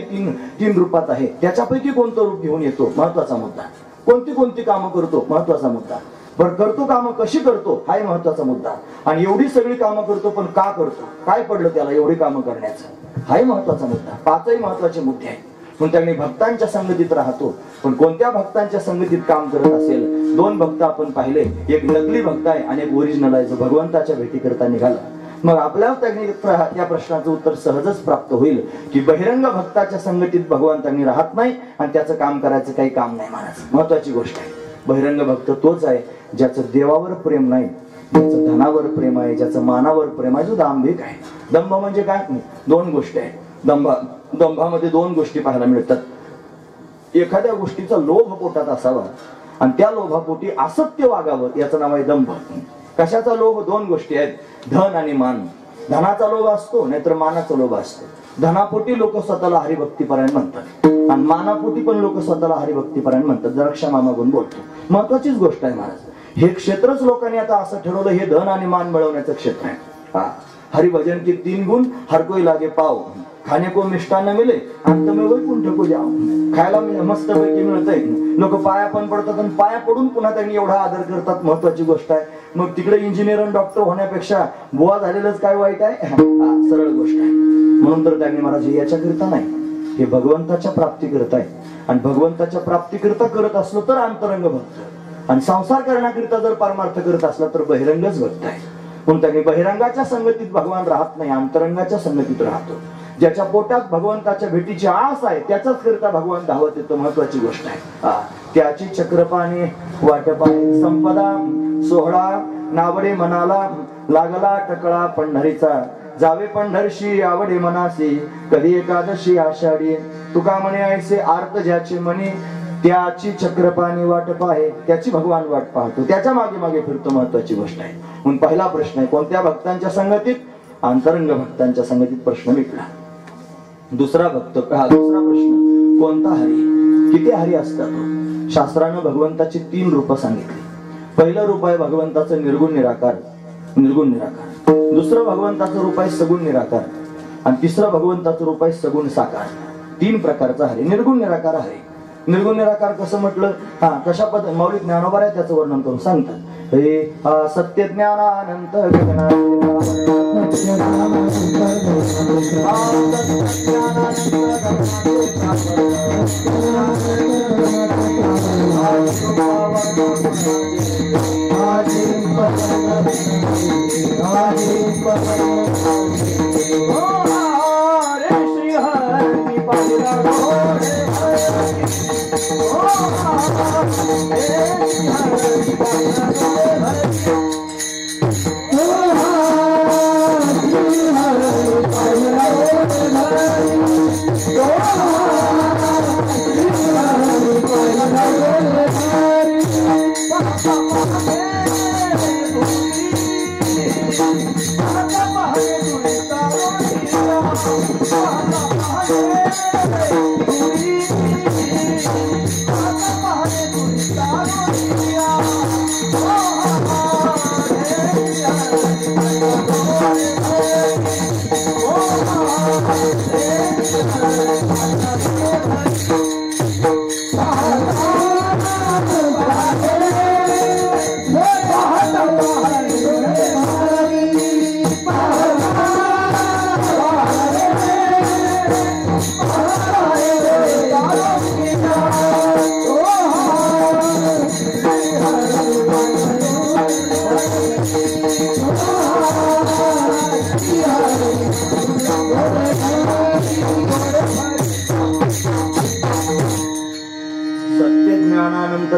3 रूपात आहे. त्याच्यापैकी कोणतं रूप घेऊन येतो महत्वाचा मुद्दा. कोणती कामं करतो महत्वाचा मुद्दा. बरं करतो कामं कशी करतो हाही महत्वाचा मुद्दा. आणि एवढी सगळी कामं करतो पण का करतो काय पडलं त्याला एवढी कामं करण्याचं हाही महत्वाचा मुद्दा. 5ही महत्वाचे मुद्दे आहेत. म्हणून त्यांनी भक्तांच्या संगतीत राहतो पण कोणत्या भक्तांच्या संगतीत काम करत असेल. 2 भक्त आपण पाहिले. एक नकली भक्त आहे आणि एक ओरिजिनल आहे जो भगवंताच्या भेटी करता निघाला. मग आपल्याला त्यांनी त्या प्रश्नाचं उत्तर सहजच प्राप्त होईल की बहिरंग भक्ताच्या संगतीत भगवान त्यांनी राहत नाही आणि त्याचं काम करायचं काही काम नाही महाराज. महत्वाची गोष्ट आहे. बहिरंग भक्त तोच आहे ज्याचं देवावर प्रेम नाही ज्याचं धनावर प्रेम आहे ज्याचं मानावर प्रेम आहे जो दांभिक आहे. दंभ म्हणजे काय 2 गोष्टी आहेत. दंभामध्ये 2 गोष्टी पाहायला मिळतात. एखाद्या गोष्टीचा लोभ पोटात असावा आणि त्या लोभापोटी असत्य वागावं याचं नाव आहे दंभ. कशाचा लोभ 2 गोष्टी आहेत धन आणि मान. धनाचा लोभ असतो नाहीतर मानाचा लोभ असतो. धनापोटी लोक स्वतःला हरिभक्तीपरायण म्हणतात आणि मानापोटी पण लोक स्वतःला हरिभक्तीपरायण म्हणतात. जरा क्षमा मागून बोलतो. महत्वाचीच गोष्ट आहे महाराज. हे क्षेत्रच लोकांनी आता असं ठरवलं हे धन आणि मान मिळवण्याचं क्षेत्र आहे. हरिभजन के 3 गुण हर कोई लागे पाव खाने को मिष्टान्न मिले अंत में वैकुंठ को जाओ. खायला मस्त पैकी मिळतंय. लोक पाया पण पडतात आणि पाया पडून पुन्हा त्यांनी एवढा आदर करतात. महत्वाची गोष्ट आहे. मग तिकडे इंजिनियर आणि डॉक्टर होण्यापेक्षा बुवा झालेलंच काय वाईट आहे. सरळ गोष्ट आहे. म्हणून तर त्यांनी महाराज याच्याकरिता नाही हे भगवंताच्या प्राप्ती करताय आणि भगवंताच्या प्राप्तीकरिता करत असलो तर अंतरंग भक्त आणि संसार करण्याकरिता जर परमार्थ करत असला तर बहिरंगच भक्त आहे. म्हणून त्यांनी बहिरंगाच्या संगतीत भगवान राहत नाही, अंतरंगाच्या संगतीत राहतो. ज्याच्या पोटात भगवंताच्या भेटीची आस आहे त्याचाच करता भगवान धावत येतो. महत्वाची गोष्ट आहे. त्याची चक्रपाणी वाटपाणी संपदा सोहळा नावडे मनाला लागला टकळा पंढरीचा जावे पंढरशी आवडे मनासी कधी एकादशी आषाढी तुका म्हणे ऐसे आर्त ज्याचे म्हणे त्याची चक्रपाणी वाट पाहे त्याची भगवान वाट पाहतो, त्याच्या मागे मागे फिरतो. महत्वाची गोष्ट आहे. म्हणून पहिला प्रश्न आहे कोणत्या भक्तांच्या संगतीत? अंतरंग भक्तांच्या संगतीत प्रश्न मिटला. दुसरा प्रश्न कोणता हरी? किती हरी असतात? शास्त्रानं भगवंताची 3 रूप सांगितली. पहिलं रूप आहे भगवंताचं निर्गुण निराकार. दुसरं भगवंताचं रूप आहे सगुण निराकार आणि तिसरं भगवंताचं रूप आहे सगुण साकार. 3 प्रकारचा हरी. निर्गुण निराकार हरी. निर्गुण निराकार कसं म्हटलं? कशा पद्धती मौलिक ज्ञानोबा आहे त्याचं वर्णन करून सांगतात. हे सत्य ज्ञानानंत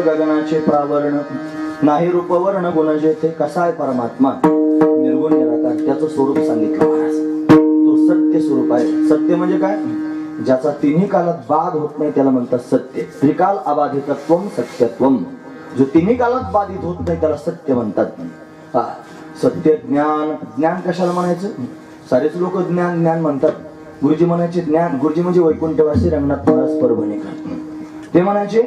गगनाचे प्रावरण नाही रूपवर्ण गुण जेथे कसा आहे परमात्मा निर्गुण निराकार त्याचं स्वरूप सांगितलं महाराज. तो सत्य स्वरूप आहे. सत्य म्हणजे काय? ज्याचा 3ही कालात बाध होत नाही त्याला म्हणतात सत्य. त्रिकाल अबाधितत्वम सत्यत्वम. जो 3ही कालात बाधित होत नाही त्याला सत्य म्हणतात. सत्य ज्ञान. ज्ञान कशाला म्हणायचं? सारेच लोक ज्ञान ज्ञान म्हणतात. गुरुजी म्हणायचे ज्ञान. गुरुजी म्हणजे वैकुंठवासी रंगनाथ महाराज परभणीकर. ते म्हणायचे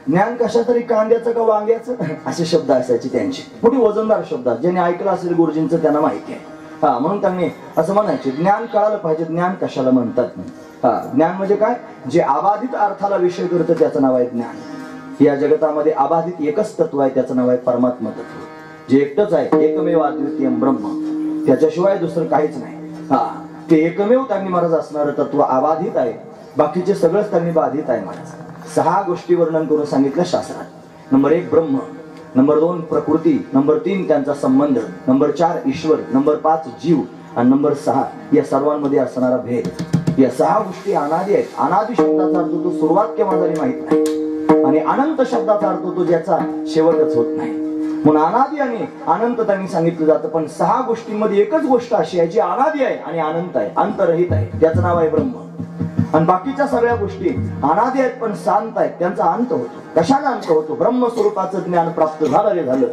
ज्ञान कशा तरी कांद्याचं का वांग्याचं असे शब्द असायचे त्यांचे. मोठी वजनदार शब्द. ज्यांनी ऐकलं असेल गुरुजींचं त्यांना माहिती आहे. म्हणून त्यांनी असं म्हणायचे ज्ञान कळालं पाहिजे. ज्ञान कशाला म्हणतात? ज्ञान म्हणजे काय? जे अबाधित अर्थाला विषय करतं त्याचं नाव आहे ज्ञान. या जगतामध्ये अबाधित एकच तत्व आहे त्याचं नाव आहे परमात्मा तत्व. जे एकटच आहे एकमेव अद्वितीय ब्रह्म. त्याच्याशिवाय दुसरं काहीच नाही. ते एकमेव त्यांनी महाराज असणारं तत्व अबाधित आहे. बाकीचे सगळंच त्यांनी बाधित आहे महाराज. 6 गोष्टी वर्णन करून सांगितलं शास्त्रात. नंबर 1 ब्रह्म, नंबर 2 प्रकृती, नंबर 3 त्यांचा संबंध, नंबर 4 ईश्वर, नंबर 5 जीव आणि नंबर 6 या सर्वांमध्ये असणारा भेद. या 6 गोष्टी अनादी आहेत. अनादी शब्दाचा अर्थ तो सुरुवात केव्हा झाली माहित नाही आणि अनंत शब्दाचा अर्थ तो ज्याचा शेवटच होत नाही. म्हणून अनादी आणि अनंत त्यांनी सांगितलं जातं. पण 6 गोष्टींमध्ये एकच गोष्ट अशी आहे जी अनादी आहे आणि अनंत आहे, अंतरहित आहे. त्याचं नाव आहे ब्रह्म. आणि बाकीच्या सगळ्या गोष्टी अनादी आहेत पण शांत आहेत. त्यांचा अंत होतो. कशाला अंत होतो? ब्रह्मस्वरूपाचं ज्ञान प्राप्त झालं रे झालं.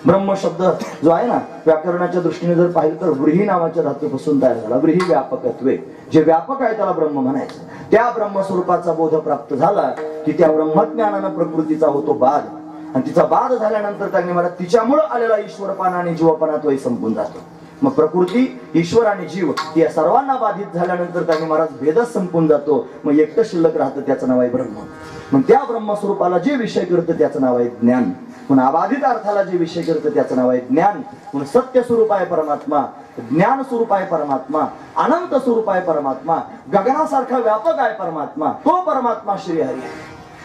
ब्रह्म शब्द जो आहे ना व्याकरणाच्या दृष्टीने जर पाहिलं तर व्रीही नावाच्या धातूपासून तयार झाला. व्रीही व्यापकत्वे. जे व्यापक आहे त्याला ब्रह्म म्हणायचं. त्या ब्रह्मस्वरूपाचा बोध प्राप्त झाला की त्या ब्रह्मज्ञानानं प्रकृतीचा होतो बाध. आणि तिचा बाध झाल्यानंतर त्यांनी मला तिच्यामुळे आलेला ईश्वरपणा आणि जीवपणा तोही संपून जातो. मग प्रकृती ईश्वर आणि जीव या सर्वांना बाधित झाल्यानंतर त्यांनी महाराज भेदच संपून जातो. मग एकटं शिल्लक राहतं त्याचं नाव आहे ब्रह्म. मग त्या ब्रह्मस्वरूपाला जे विषय करतं त्याचं नाव आहे ज्ञान. म्हणून अबाधित अर्थाला जे विषय करतं त्याचं नाव आहे ज्ञान. म्हणून सत्य स्वरूप आहे परमात्मा, ज्ञान स्वरूप आहे परमात्मा, अनंत स्वरूप आहे परमात्मा, गगनासारखा व्यापक आहे परमात्मा. तो परमात्मा श्रीहरी आहे.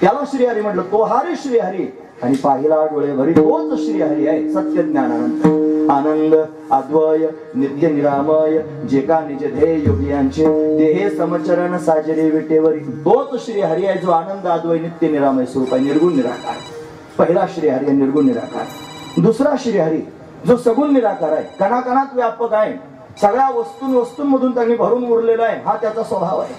त्याला श्रीहरी म्हटलं. तो हरी श्रीहरी आणि पाहिला डोळे भरी तोच श्रीहरी आहे. सत्य ज्ञानानंत आनंद अद्वय नित्य निरामय जे का निज ध्येय योगियांचे देहे समचरण साजरे विटेवरी तोच श्री हरी आहे जो आनंद अद्वय नित्य निरामय स्वरूप आहे निर्गुण निराकार. पहिला श्री हरी आहे निर्गुण निराकार. दुसरा श्री हरी जो सगुण निराकार आहे कणाकणात व्यापक आहे सगळ्या वस्तूंमधून त्यांनी भरून उरलेला आहे हा त्याचा स्वभाव आहे.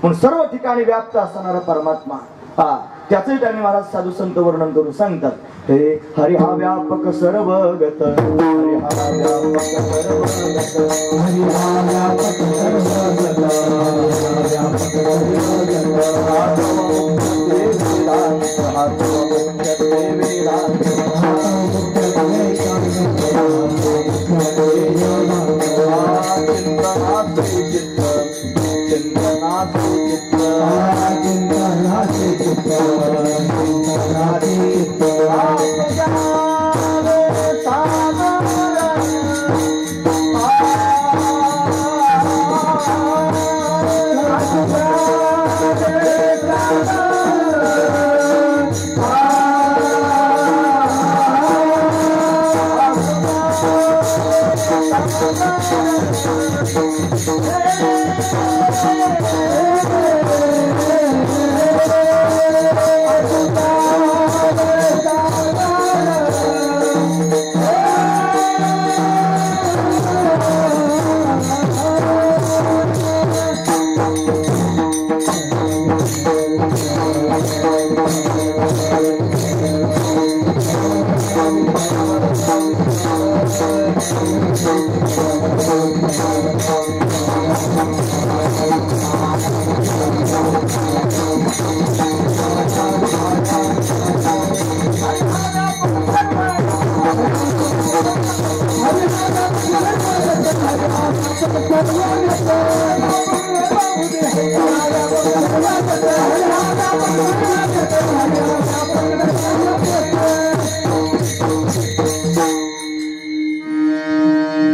म्हणून सर्व ठिकाणी व्याप्त असणारा परमात्मा हा त्याचे त्यांनी महाराज साधू संत वर्णन करून सांगतात. हे हरी हा व्यापक सर्वगत हरी हा व्यापक सर्वगत हरी हा व्यापक सर्वगत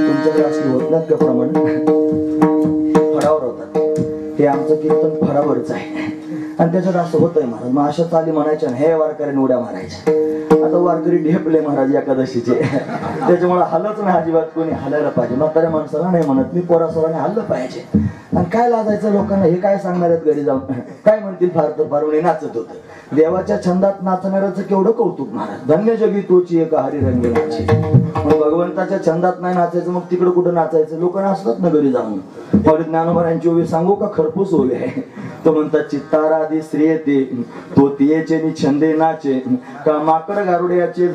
तुमच्याकडे असली होत नाहीत का प्रमाण फडावर होतात हे आमचं कीर्तन फडावरच आहे आणि त्याच्यात असं होतंय महाराज. मग अशा चाली म्हणायच्या हे वारकऱ्यांनी उड्या मारायच्या. आता वारकरी ढेपले महाराज एकादशीचे त्याच्यामुळे हलच नाही अजिबात कोणी हलायला पाहिजे. म्हाताऱ्या माणसाला नाही म्हणत मी पोरासोराने हल्लं पाहिजे. आणि काय लाजायचं लोकांना हे काय सांगणार आहेत घरी जाऊन काय म्हणतील फार तर फारुणी नाचत होत. देवाच्या छंदात नाचणाऱ्याचं केवढं कौतुक महाराज. धन्य जगी तोची एक हरी रंगी नाची. मग भगवंताच्या छंदात नाही नाचायचं मग तिकडे कुठं नाचायचं. लोक नाचतात ना घरी जाऊन. मग ज्ञानोबरांची ओवी सांगू का खरपूस ओवी आहे. तो म्हणतात चित्ताराधी स्त्रिये ते तो तियेचे नि छंदे नाचे का माकड गारुड्याचे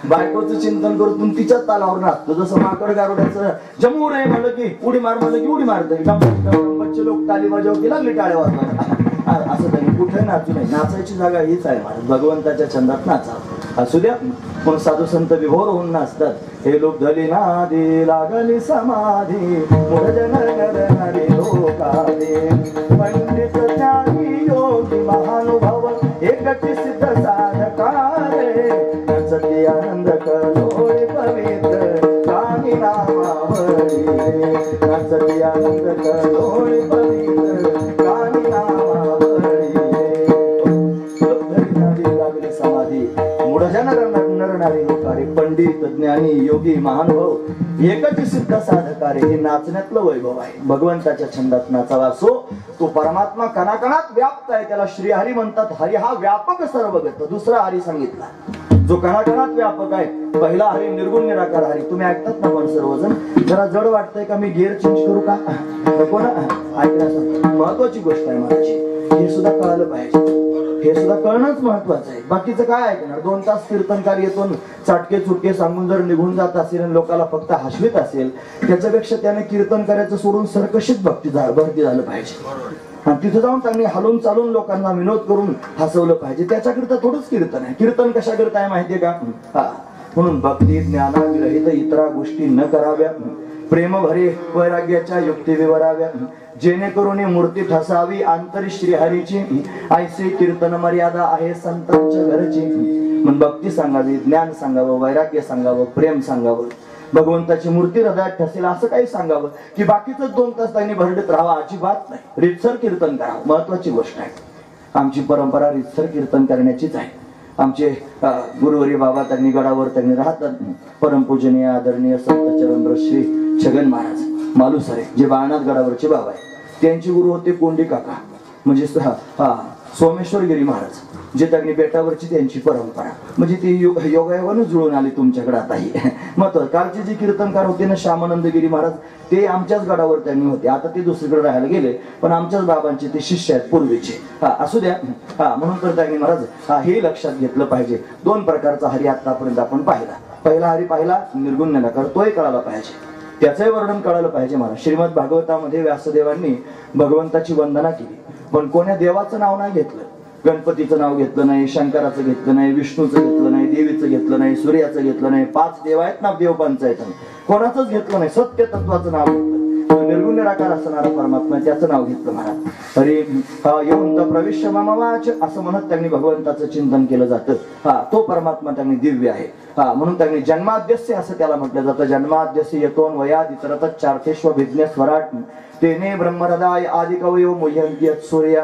बायकोचं चिंतन करून तिच्याच तालावर नाचतो. जसं माकड गारुड्याचं जमू रे म्हणलं की उडी मार म्हणलं की उडी मारतंय. बच्चे लोक ताली वाजव की लागली टाळ्या वाजवायला. असं त्यांनी कुठे नाचू नये. नाचायची जागा हीच आहे महाराज. भगवंताच्या छंदात नाचा असू द्या. पण साधू संत विभोर होऊन नाचतात. हे लोक धली नादी लागली समाधी लोकाले पंडित त्यागी योगी महानुभाव एकटी सिद्ध साधकारे नचती आनंद कलोळे पवित्र कामी नामावळी नचती आनंद कलोळे पवित्र कामी नामावळी लागली समाधी मूढजन नरणारी लोकारे पंडित ज्ञानी योगी महानुभाव एकच सिद्ध साधकारे. हे नाचण्यातलं वैभव आहे. भगवंताच्या छंदात नाचावा असो. तो परमात्मा कणाकणात व्याप्त आहे त्याला श्रीहरी म्हणतात. हरी हा व्यापक सर्वगत. दुसरा हरी सांगितला जो कणाकणात व्यापक आहे. पहिला हरी निर्गुण निराकार हरी. तुम्ही ऐकतात ना पण सर्वजण जरा जड वाटतंय का मी गिअर चेंज करू का नको ना ऐकण्यासाठी महत्वाची गोष्ट आहे माझी. हे सुद्धा कळालं पाहिजे. हे सुद्धा कळणंच महत्वाचं आहे. बाकीचं काय ऐकणार. 2 तास कीर्तनकार येतो चाटके चुटके सांगून जर निघून जात असेल आणि लोकांना फक्त हसवीत असेल त्याच्यापेक्षा त्याने कीर्तन करायचं सोडून सरकशीत भक्ती झालं पाहिजे. आणि तिथे जाऊन त्यांनी हलून चालून लोकांना विनोद करून हसवलं पाहिजे. त्याच्याकरिता थोडंच कीर्तन आहे. कीर्तन कशाकरिता आहे माहितीये का. म्हणून भक्ती ज्ञानाविरहित इतरा गोष्टी न कराव्या. प्रेम भरे वैराग्याच्या युक्ती विवराव्या जेणेकरून मूर्ती ठसावी आंतरी श्रीहरीची. ऐसे कीर्तन मर्यादा आहे संतांच्या घरची. मग भक्ती सांगावी ज्ञान सांगावं वैराग्य सांगावं प्रेम सांगावं. भगवंताची मूर्ती हृदयात ठसेल असं काही सांगावं की बाकीच 2 तास त्यांनी भरडत राहावा अजिबात नाही. रीतसर कीर्तन करावं महत्वाची गोष्ट आहे. आमची परंपरा रीतसर कीर्तन करण्याचीच आहे. आमचे गुरुवरी बाबा त्यांनी गडावर त्यांनी राहतात, परमपूजनीय आदरणीय संत चरणद्र श्री छगन महाराज मालुसरे जे बाळनाथ गडावरचे बाबा आहे, त्यांचे गुरु होते कोंडी काका म्हणजे सोमेश्वरगिरी महाराज जे त्यांनी बेटावरची त्यांची परंपरा म्हणजे ती योगायोगानं जुळून आली तुमच्याकडे आताही. महत्वाचं कालचे जे कीर्तनकार होते ना श्यामानंदगिरी महाराज ते आमच्याच गडावर त्यांनी होते, आता ते दुसरीकडे राहायला गेले पण आमच्याच बाबांचे ते शिष्य आहेत पूर्वीचे. असू द्या. म्हणून तर त्यांनी महाराज हे लक्षात घेतलं पाहिजे. दोन प्रकारचा हरी आतापर्यंत आपण पाहिला. पहिला हरी पाहिला निर्गुण निराकार, तोही कळाला पाहिजे, त्याचंही वर्णन कळालं पाहिजे. मला श्रीमद भागवतामध्ये व्यासदेवांनी भगवंताची वंदना केली पण कोण्या देवाचं नाव नाही घेतलं. गणपतीचं नाव घेतलं नाही, शंकराचं घेतलं नाही, विष्णूचं घेतलं नाही, देवीचं घेतलं नाही, सूर्याचं घेतलं नाही. 5 देव आहेत ना देव पंचायत, कोणाचंच घेतलं नाही. सत्य तत्वाचं नाव घेतलं. निर्गुण निराकार असणारा परमात्मा त्याचं नाव घेतलं महाराज. हरी येऊन तर प्रविश्य मम वाच असं म्हणत त्यांनी भगवंताचं चिंतन केलं जातं. तो परमात्मा त्यांनी दिव्य आहे. म्हणून त्यांनी जन्माद्यस्य असं त्याला म्हटलं जातं. जन्माद्यस्य यतोन वयाद इतरतच चार्थेश्व भिज्ञ स्वराट तेने ब्रह्मरदाय आदि कवयो मुह्यन्ति सूर्य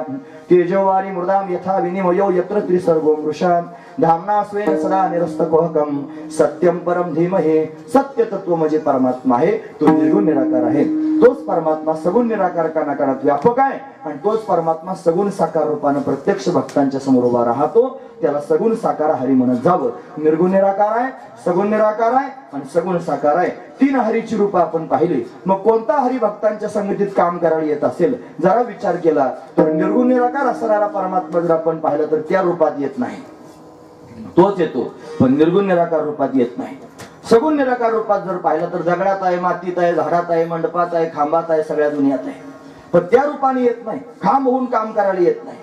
तेजोवारी मृदाम यथा विनिमयो यत्र त्रिसर्गो मृषा धामना स्वेन सदा निरस्तकोहकम सत्यम परम धीमहि. सत्य तत्व म्हणजे परमात्मा आहे, तो निर्गुण निराकार आहे. तोच परमात्मा सगुण निराकार कानाकारात व्यापक आहे आणि तोच परमात्मा सगुण साकार रूपाने प्रत्यक्ष भक्तांच्या समोर उभा राहतो. त्याला सगुण साकार हरी म्हणत जावं. निर्गुण निराकार आहे, सगुण निराकार आहे आणि सगुण साकार आहे. 3 हरीची रूप आपण पाहिली. मग कोणता हरी भक्तांच्या संगतीत काम करायला येत असेल जरा विचार केला तर निर्गुण निराकार असणारा परमात्मा जर आपण पाहिला तर त्या रूपात येत नाही. तोच येतो पण निर्गुण निराकार रूपात येत नाही. सगुण निराकार रूपात जर पाहिलं तर दगडात आहे, मातीत आहे, झाडात आहे, मंडपात आहे, खांबात आहे, सगळ्या दुनियात आहे. पण त्या रूपाने येत नाही. खांब होऊन काम करायला येत नाही,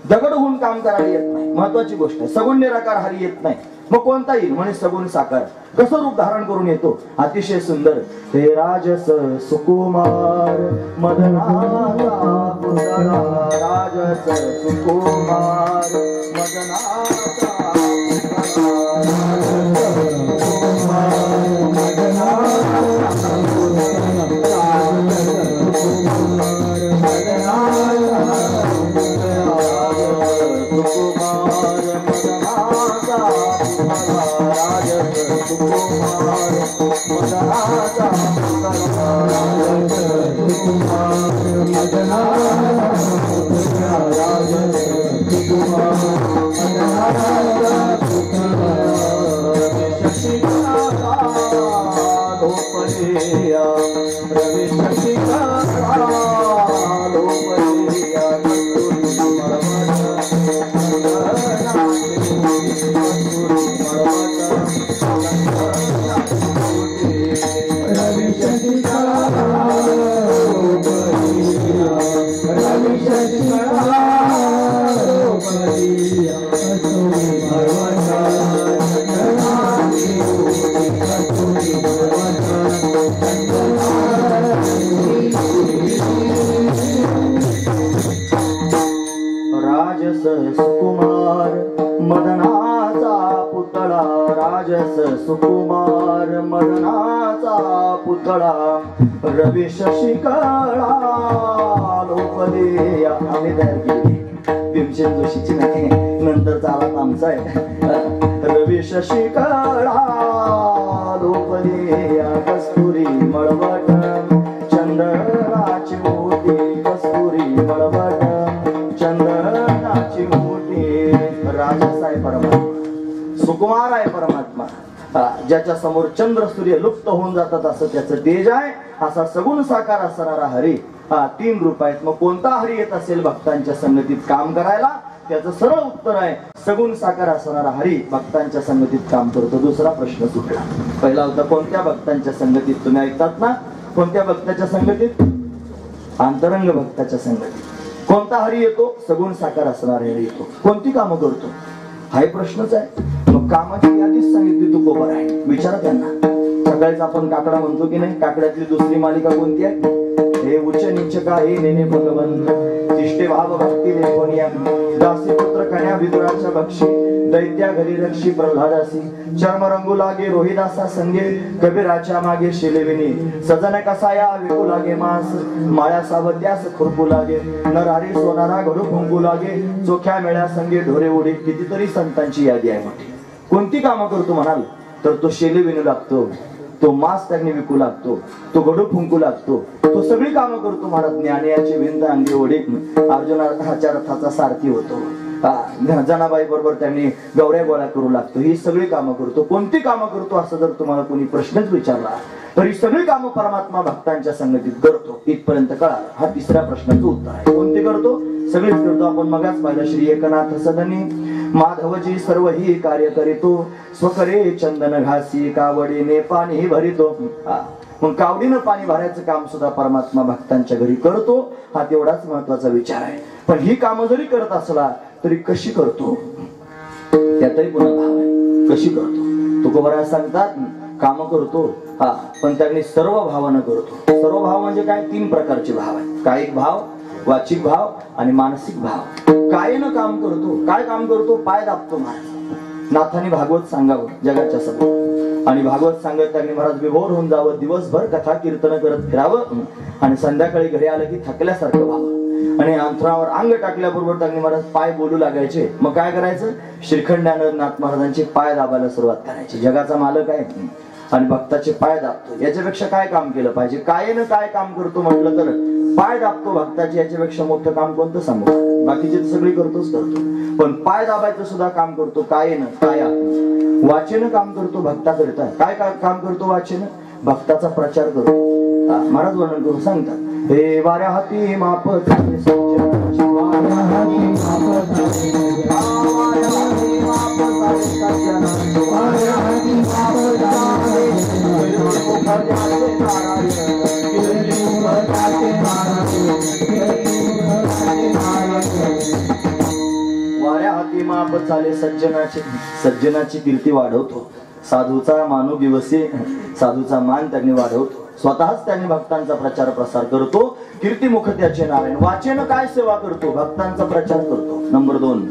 दगड होऊन काम करायला येत नाही. महत्वाची गोष्ट आहे सगुण निराकार हरी येत नाही. मग कोणता येईल म्हणे सगुण साकार. कसं रूप धारण करून येतो अतिशय सुंदर. हे राजस सुकुमार मदनाचा पुतळा, राजस सुकुमार मदनाचा सुकुमार मदनाचा पुतळा, राजस सुकुमार मदनाचा पुतळा, रवी शशिकळा लोकदेया. आम्ही तयार केली भीमसेन जोशीची नाही, नंतरचा आला आमचा आहे. रवी शशिकळा लोकदेया, कस्तुरी मळवट चंदनाची मोठी, कस्तुरी मळवट चंदनाची मोठी. राजस आहे परमात्मा, सुकुमार आहे परमात्मा. ज्याच्या समोर चंद्र सूर्य लुप्त होऊन जातात असं त्याचं तेज आहे. असा सगुण साकार असणारा हरी. 3 रूप आहेत. मग कोणता हरी येत असेल भक्तांच्या संगतीत काम करायला? त्याचं सरळ उत्तर आहे सगुण साकार असणारा हरी भक्तांच्या संगतीत काम करतो. दुसरा प्रश्न सुटला. पहिला होता कोणत्या भक्तांच्या संगतीत. तुम्ही ऐकतात ना कोणत्या भक्ताच्या संगतीत? अंतरंग भक्ताच्या संगतीत. कोणता हरी येतो? सगुण साकार असणारा हरी येतो. कोणती कामं करतो हा प्रश्नच आहे. मग कामाची यादीच सांगितली तू कोबर आहे. विचारा त्यांना. सकाळीच आपण काकडा म्हणतो की नाही, काकड्यातली दुसरी मालिका कोणती आहे? हे उच्च नीच का हे नेने भगवंत तिष्ठे भाव भक्ती लेखोनिया, दासी पुत्र कन्या विदुराच्या बक्षी, दैत्या घरी रक्षी प्रल्हादासी चर्म रंगू लागे रोहिदासा संगे कबीराच्या मागे शिलेविनी सजन कसाया विकू लागे मास माळ्या सावत्यास खुरपू लागे नरहरी सोनारा घडू फुंकू लागे चोख्या मेळ्या संगे ढोरे उडे. कितीतरी संतांची यादी आहे मोठी. कोणती कामं करतो म्हणाल तर तो शेले विणू लागतो, तो मांस त्यांनी विकू लागतो, तो गडू फुंकू लागतो, तो सगळी कामं करतो महाराज. ज्ञानियाची भिंत अंगी ओढी अर्जुनाच्या रथाचा सारथी होतो. जनाबाई बरोबर त्यांनी गवऱ्या गोळ्या करू लागतो. ही सगळी कामं करतो. कोणती कामं करतो असं जर तुम्हाला कोणी प्रश्नच विचारला तर ही सगळी कामं परमात्मा भक्तांच्या संगतीत करतो इथपर्यंत कळालं. हा तिसऱ्या प्रश्नाचं उत्तर आहे. कोणती करतो? सगळीच करतो. आपण मगाच पाहिलं श्री एकनाथ सदनी माधवजी सर्व ही कार्य करीतो स्वकरे चंदन घासी कावडीने पाणी भरितो. मग कावडीनं पाणी भरायचं काम सुद्धा परमात्मा भक्तांच्या घरी करतो. हा तेवढाच महत्वाचा विचार आहे. पण ही कामं जरी करत असला तरी कशी करतो त्यातही पुन्हा भाव आहे. कशी करतो? तुकोबरा सांगतात काम करतो पण त्यांनी सर्व भावानं करतो. सर्व भाव म्हणजे काय? 3 प्रकारचे भाव आहेत. कायिक भाव, वाचिक भाव आणि मानसिक भाव. कायेनं काम करतो. काय काम करतो? पाय दाबतो महाराज. नाथाने भागवत सांगावं जगाच्या समोर आणि भागवत सांगत त्यांनी महाराज विभोर होऊन जावं. दिवसभर कथा कीर्तन करत फिरावं आणि संध्याकाळी घरी आलं की थकल्यासारखं व्हावं आणि अंथरुणावर अंग टाकल्याबरोबर त्यांनी महाराज पाय बोलू लागायचे. मग काय करायचं? श्रीखंडानं नाथ महाराजांचे पाय दाबायला सुरुवात करायची. जगाचा मालक आहे आणि भक्ताचे पाय दाबतो. याच्यापेक्षा काय काम केलं पाहिजे? कायेनं काय काम करतो म्हटलं तर पाय दाबतो भक्ताचे. याच्यापेक्षा मोठं काम कोणतं सांगू? बाकीचे सगळी करतोच करतो पण पाय दाबायचं सुद्धा काम करतो कायेनं. काया वाचेनं काम करतो भक्ताकरिता. काय काम करतो वाचेनं? भक्ताचा प्रचार करतो. महाराज वर्णन करून सांगतात हे वाऱ्या हाती माप वाऱ्या हाती माप चाले सज्जनाची कीर्ती वाढवतो. साधूचा मानू दिवसे साधूचा मान त्यांनी वाढवतो. स्वतःच त्यांनी भक्तांचा प्रचार प्रसार करतो. कीर्तिमुख त्याचे नारायण. वाचेनं काय सेवा करतो? भक्तांचा प्रचार करतो. नंबर 2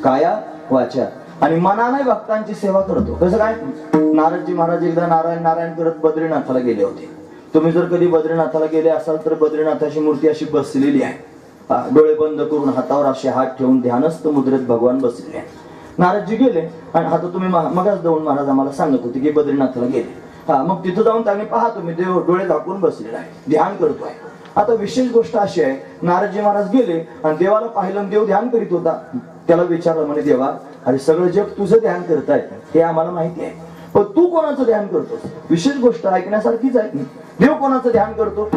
काया वाचा आणि मनाने भक्तांची सेवा करतो. कसं काय? नारदजी महाराज एकदा नारायण नारायण करत बद्रीनाथाला गेले होते. तुम्ही जर कधी बद्रीनाथाला गेले असाल तर बद्रीनाथाची मूर्ती अशी बसलेली आहे. डोळे बंद करून हातावर असे हात ठेवून ध्यानस्थ मुद्रेत भगवान बसलेले आहेत. नारदजी गेले आणि आता तुम्ही मगाच जाऊन महाराज आम्हाला सांगत होते की बद्रीनाथला गेले. मग तिथं जाऊन त्यांनी पहा तुम्ही देव डोळे झाकून बसलेला आहे, ध्यान करतोय. आता विशेष गोष्ट अशी आहे नारदजी महाराज गेले आणि देवाला पाहिलं. देव ध्यान करीत होता. त्याला विचारलं म्हणे देवा अरे सगळं जग तुझं ध्यान करताय हे आम्हाला माहिती आहे पण तू कोणाचं ध्यान करतोस? विशेष गोष्ट ऐकण्यासारखीच आहे. देव कोणाचं ध्यान करतो?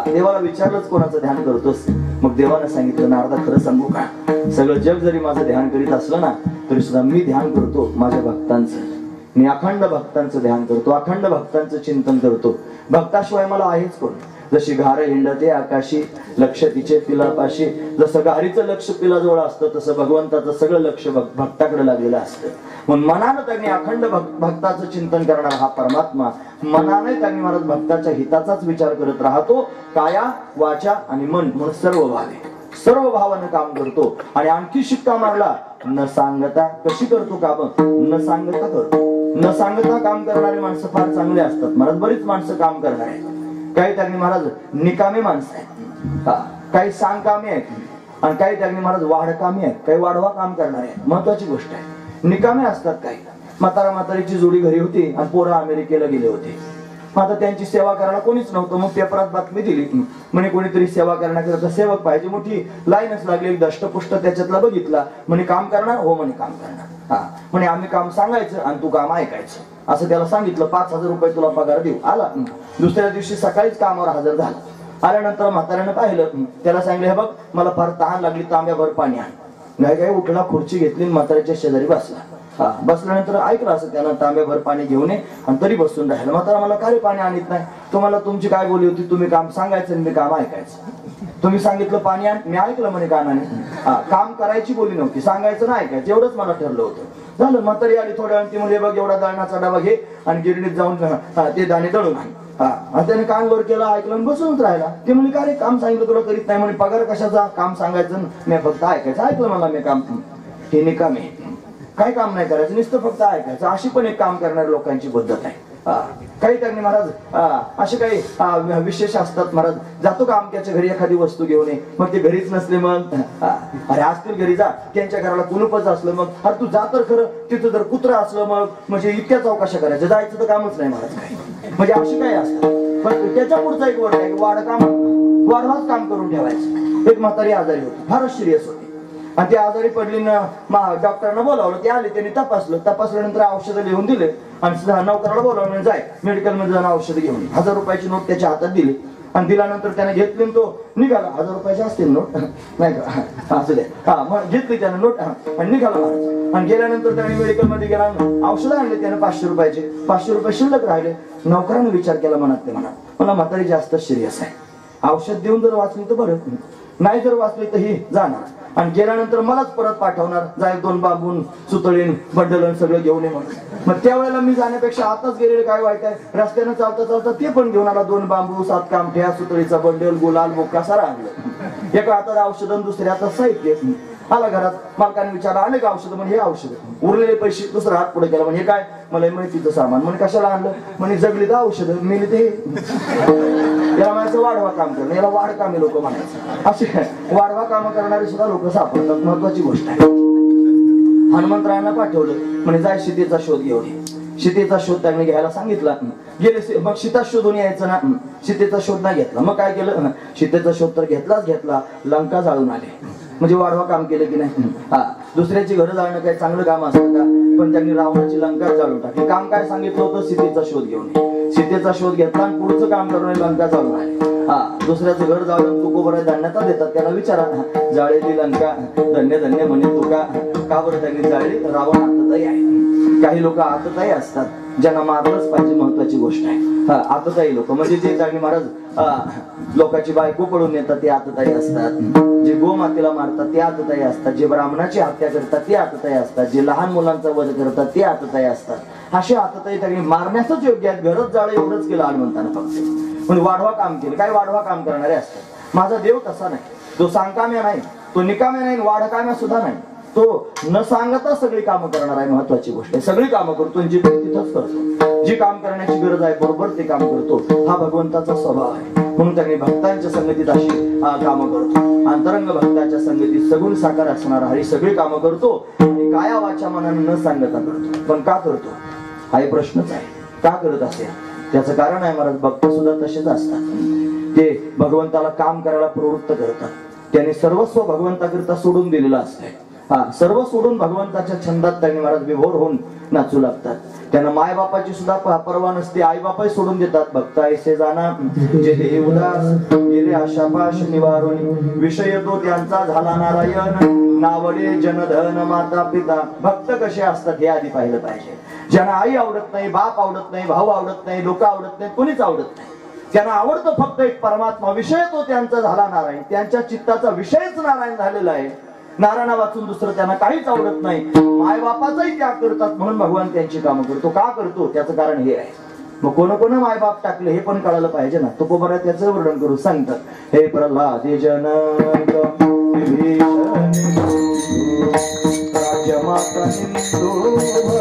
देवाला विचारलंच कोणाचं ध्यान करतोस? मग देवानं सांगितलं नारदा खरं सांगू का? सगळं जग जरी माझं ध्यान करीत असलं ना तरी सुद्धा मी ध्यान करतो माझ्या भक्तांचं. मी अखंड भक्तांचं ध्यान करतो, अखंड भक्तांचं चिंतन करतो. भक्ताशिवाय मला आहेच कोण? जशी घार हिंडते आकाशी लक्ष तिचे पिलापाशी. जसं घारीचं लक्ष पिलाजवळ असतं तसं भगवंताचं सगळं लक्ष भक्ताकडे लागलेलं असतं. म्हणून मनानं त्यांनी अखंड भक्ताचं चिंतन करणारा हा परमात्मा मनाने त्यांनी महाराज भक्ताच्या हिताचाच विचार करत राहतो. काया वाचा आणि मन म्हणून सर्व भावे सर्व भावानं काम करतो. आणि आणखी शिक्का मारला न सांगता. कशी करतो काम? न सांगता करतो. न सांगता काम करणारी माणसं फार चांगली असतात महाराज. बरीच माणसं काम करणार आहेत. काही त्यांनी महाराज निकामी माणसं आहेत, काही सांगकामी आहेत आणि काही त्यांनी महाराज वाढकामी आहेत. काही वाढवा काम करणारे आहेत. महत्वाची गोष्ट आहे. निकामी असतात काही. म्हातारा म्हातारीची जोडी घरी होती आणि पोरं अमेरिकेला गेले होते. आता त्यांची सेवा करायला कोणीच नव्हतं. मग पेपरात बातमी दिली म्हणे कोणीतरी सेवा करण्याकरता सेवक पाहिजे. मोठी लाईनच लागली. एक दष्टपुष्ट त्याच्यातला बघितला. म्हणे काम करणार? हो म्हणे काम करणार. म्हणे आम्ही काम सांगायचं आणि तू काम ऐकायचं असं त्याला सांगितलं. 5,000 रुपये तुला पगार देऊ. आला. दुसऱ्या दिवशी सकाळीच कामावर हजर झाला. आल्यानंतर म्हाताऱ्यानं पाहिलं. त्याला सांगितलं हे बघ मला फार तहान लागली, तांब्याभर पाणी आण. गाय गाय उठला, खुर्ची घेतली, म्हाताऱ्याच्या शेजारी बसला. बसल्यानंतर ऐकलं असं त्यानं तांब्याभर पाणी घेऊन ये आणि तरी बसून राहिलं. म्हातारा मला काय पाणी आणत नाही? तुम्हाला तुमची काय बोली होती? तुम्ही काम सांगायचं आणि मी काम ऐकायचं. तुम्ही सांगितलं पाणी आण, मी ऐकलं म्हणे कानाने. काम करायची बोली नव्हती, सांगायचं ना ऐकायचं एवढंच मला ठरलं होतं. झालं. म्हातारी आली थोड्या वेळ. ती म्हणजे बघ एवढा दळणाचा डबा घे आणि गिरणीत जाऊन ते दाणे दळून आण. त्याने कान वर केला, ऐकलं बसूनच राहिला. ते म्हणजे काय रे काम सांगितलं तुला करीत नाही म्हणे. पगार कशाचा? काम सांगायचं मी फक्त ऐकायचं. ऐकलं मला मी काम. हे निकामी काही काम नाही करायचं, नुसतं फक्त ऐकायचं. अशी पण एक काम करणाऱ्या लोकांची पद्धत आहे. काही त्यांनी महाराज असे काही विशेष असतात. महाराज जातो का अमक्याच्या घरी एखादी वस्तू घेऊन ये, मग ते घरीच नसले मग अरे असतील घरी जा, त्यांच्या घराला कुलूपच असलं मग अरे तू जा तर खरं, तिथं जर कुत्रा असलं मग म्हणजे इतक्या चौकशा करायचं, जायचं तर कामच नाही महाराज काही. म्हणजे अशी काही असतात. पण त्याच्या पुढचा एक वर्ड आहे वाढवाच काम करून ठेवायचं. एक म्हातारी आजारी होती, फारच सिरियस होती आणि ती आजारी पडली ना, डॉक्टरांना बोलावलं, ते आले, त्यांनी तपासल्यानंतर औषधं लिहून दिले आणि नोकराला बोलावलं, जाय मेडिकल मध्ये जाऊन औषधं घेऊन 1000 रुपयाची नोट त्याच्या हातात दिली आणि दिल्यानंतर त्याने घेतली, तो निघाला. 1000 रुपयाची असतील नोट नाही का, असू द्या. मग घेतली त्याने नोट आणि निघाला महाराज. आणि गेल्यानंतर त्याने मेडिकल मध्ये गेला, औषधं आणले त्याने 500 रुपयाचे. 500 रुपये शिल्लक राहिले. नोकराने विचार केला मनात, मला म्हातारी जास्त सिरियस आहे, औषध देऊन जर वाचली तर बरं, नाही जर वाचली तर ही जाणार आणि गेल्यानंतर मलाच परत पाठवणार, जाय 2 बांबून सुतळीन बंडलन सगळं घेऊन ये म्हणून. मग त्यावेळेला मी जाण्यापेक्षा आताच गेलेले काय वाईट आहे. रस्त्यानं चालता चालता ते पण घेऊन आला, 2 बांबू, 7 कामठ्या, सुतळीचा बंडल, गुलाल, बोका सारा आणलं. एका हातात औषध, दुसऱ्या हातात साहित्य. आला घरात, मालकाने विचारलं आले का औषध, म्हणजे हे औषध. उरलेले पैसे दुसरा हात पुढे केला, म्हणजे हे काय, मला माहितीचं सामान. म्हणजे कशाला आणलं, म्हणजे जगली तर औषध, मेली ते. याला म्हणायचं वाढवा काम करणं, याला वाढ कामे लोक म्हणायचं. असे वाढवा काम करणारे सुद्धा लोक सापडतात. महत्वाची गोष्ट आहे. हनुमंतरायांना पाठवलं, म्हणजे जाय सीतेचा शोध घेऊन ये. सीतेचा शोध त्यांनी घ्यायला सांगितला. गेले, मग सीता शोधून यायचं ना, सीतेचा शोध नाही घेतला. मग काय केलं, सीतेचा शोध तर घेतला, लंका जाळून आले. म्हणजे वाढवा काम केलं की नाही. दुसऱ्याची घरं जाळणं काही चांगलं काम असतं का, पण त्यांनी रावणाची लंका जाळून टाकली. काम काय सांगितलं होतं, सीतेचा शोध घेऊन ये. सीतेचा शोध घेतला आणि पुढचं काम करून लंका जाळून आले. दुसऱ्याचं घर जाळून तुकोबरा धान्यता देतात. त्याला विचारा, जाळलेली लंका धन्य धन्य म्हणे तुका, का बरं त्यांनी जाळली. रावण आतताई आहे. काही लोक आतताई असतात, ज्यांना मारलंच पाहिजे. महत्वाची गोष्ट आहे. आतताई लोक म्हणजे जे जागी महाराज लोकांची बायको पडून येतात ते आतताई असतात. जे गोमातेला मारतात ते आतताई असतात. जे ब्राह्मणाची हत्या करतात ते आतताई असतात. जे लहान मुलांचा वध करतात ते आतताई असतात. असे आतताई त्यांनी मारण्याचंच योग्य आहे. घरच जाळं एवढंच केलं हनुमंतानं फक्त, म्हणजे वाढवा काम केलं. काय वाढवा काम करणारे असतात. माझा देव तसा नाही, तो सांगकाम्या नाही, तो निकाम्या नाही, वाढकाम्या सुद्धा नाही. तो न सांगता सगळी कामं करणार आहे. महत्वाची गोष्ट आहे. सगळी कामं करतो, जी तिथंच करतो. जी काम करण्याची गरज आहे बरोबर ते काम करतो. हा भगवंताचा स्वभाव आहे. म्हणून त्यांनी भक्तांच्या संगतीत अशी कामं करतो. अंतरंग भक्ताच्या संगतीत सगुण साकार असणार हरी सगळी कामं करतो आणि काया वाचा मनाने न सांगता करतो. पण का करतो हा प्रश्नच आहे. का करत असेल त्याचं कारण आहे महाराज. भक्त सुद्धा तसेच असतात. ते भगवंताला काम करायला प्रवृत्त करतात. त्यांनी सर्वस्व भगवंताकरिता सोडून दिलेलं असतंय. सर्व सोडून भगवंताच्या छंदात त्यांनी महाराज विभोर होऊन नाचू लागतात. त्यांना माय बापाची सुद्धा पर्वा नसते. आई बापाही सोडून देतात. भक्त ऐसे जाना जे देही उदास गेले आशापाश निवारोणी, विषय तो त्यांचा झाला नारायण, नावडे जनधन माता पिता. भक्त कसे असतात हे आधी पाहिलं पाहिजे. ज्यांना आई आवडत नाही, बाप आवडत नाही, भाऊ आवडत नाही, लोक आवडत नाही, कोणीच आवडत नाही. त्यांना आवडतो फक्त एक परमात्मा. विषय तो त्यांचा झाला नारायण. त्यांच्या चित्ताचा विषयच नारायण झालेला आहे. नारायणा वाचून दुसरं त्यांना काहीच आवडत नाही. माय बापाचाही त्याग करतात म्हणून भगवान त्यांची कामं करतो. का करतो त्याचं कारण हे आहे. मग कोण माय बाप टाकले हे पण कळायला पाहिजे ना. तो कोबरा त्याचं वर्णन करून सांगतात. हे प्रल्हादे जनक राजमाता निंदू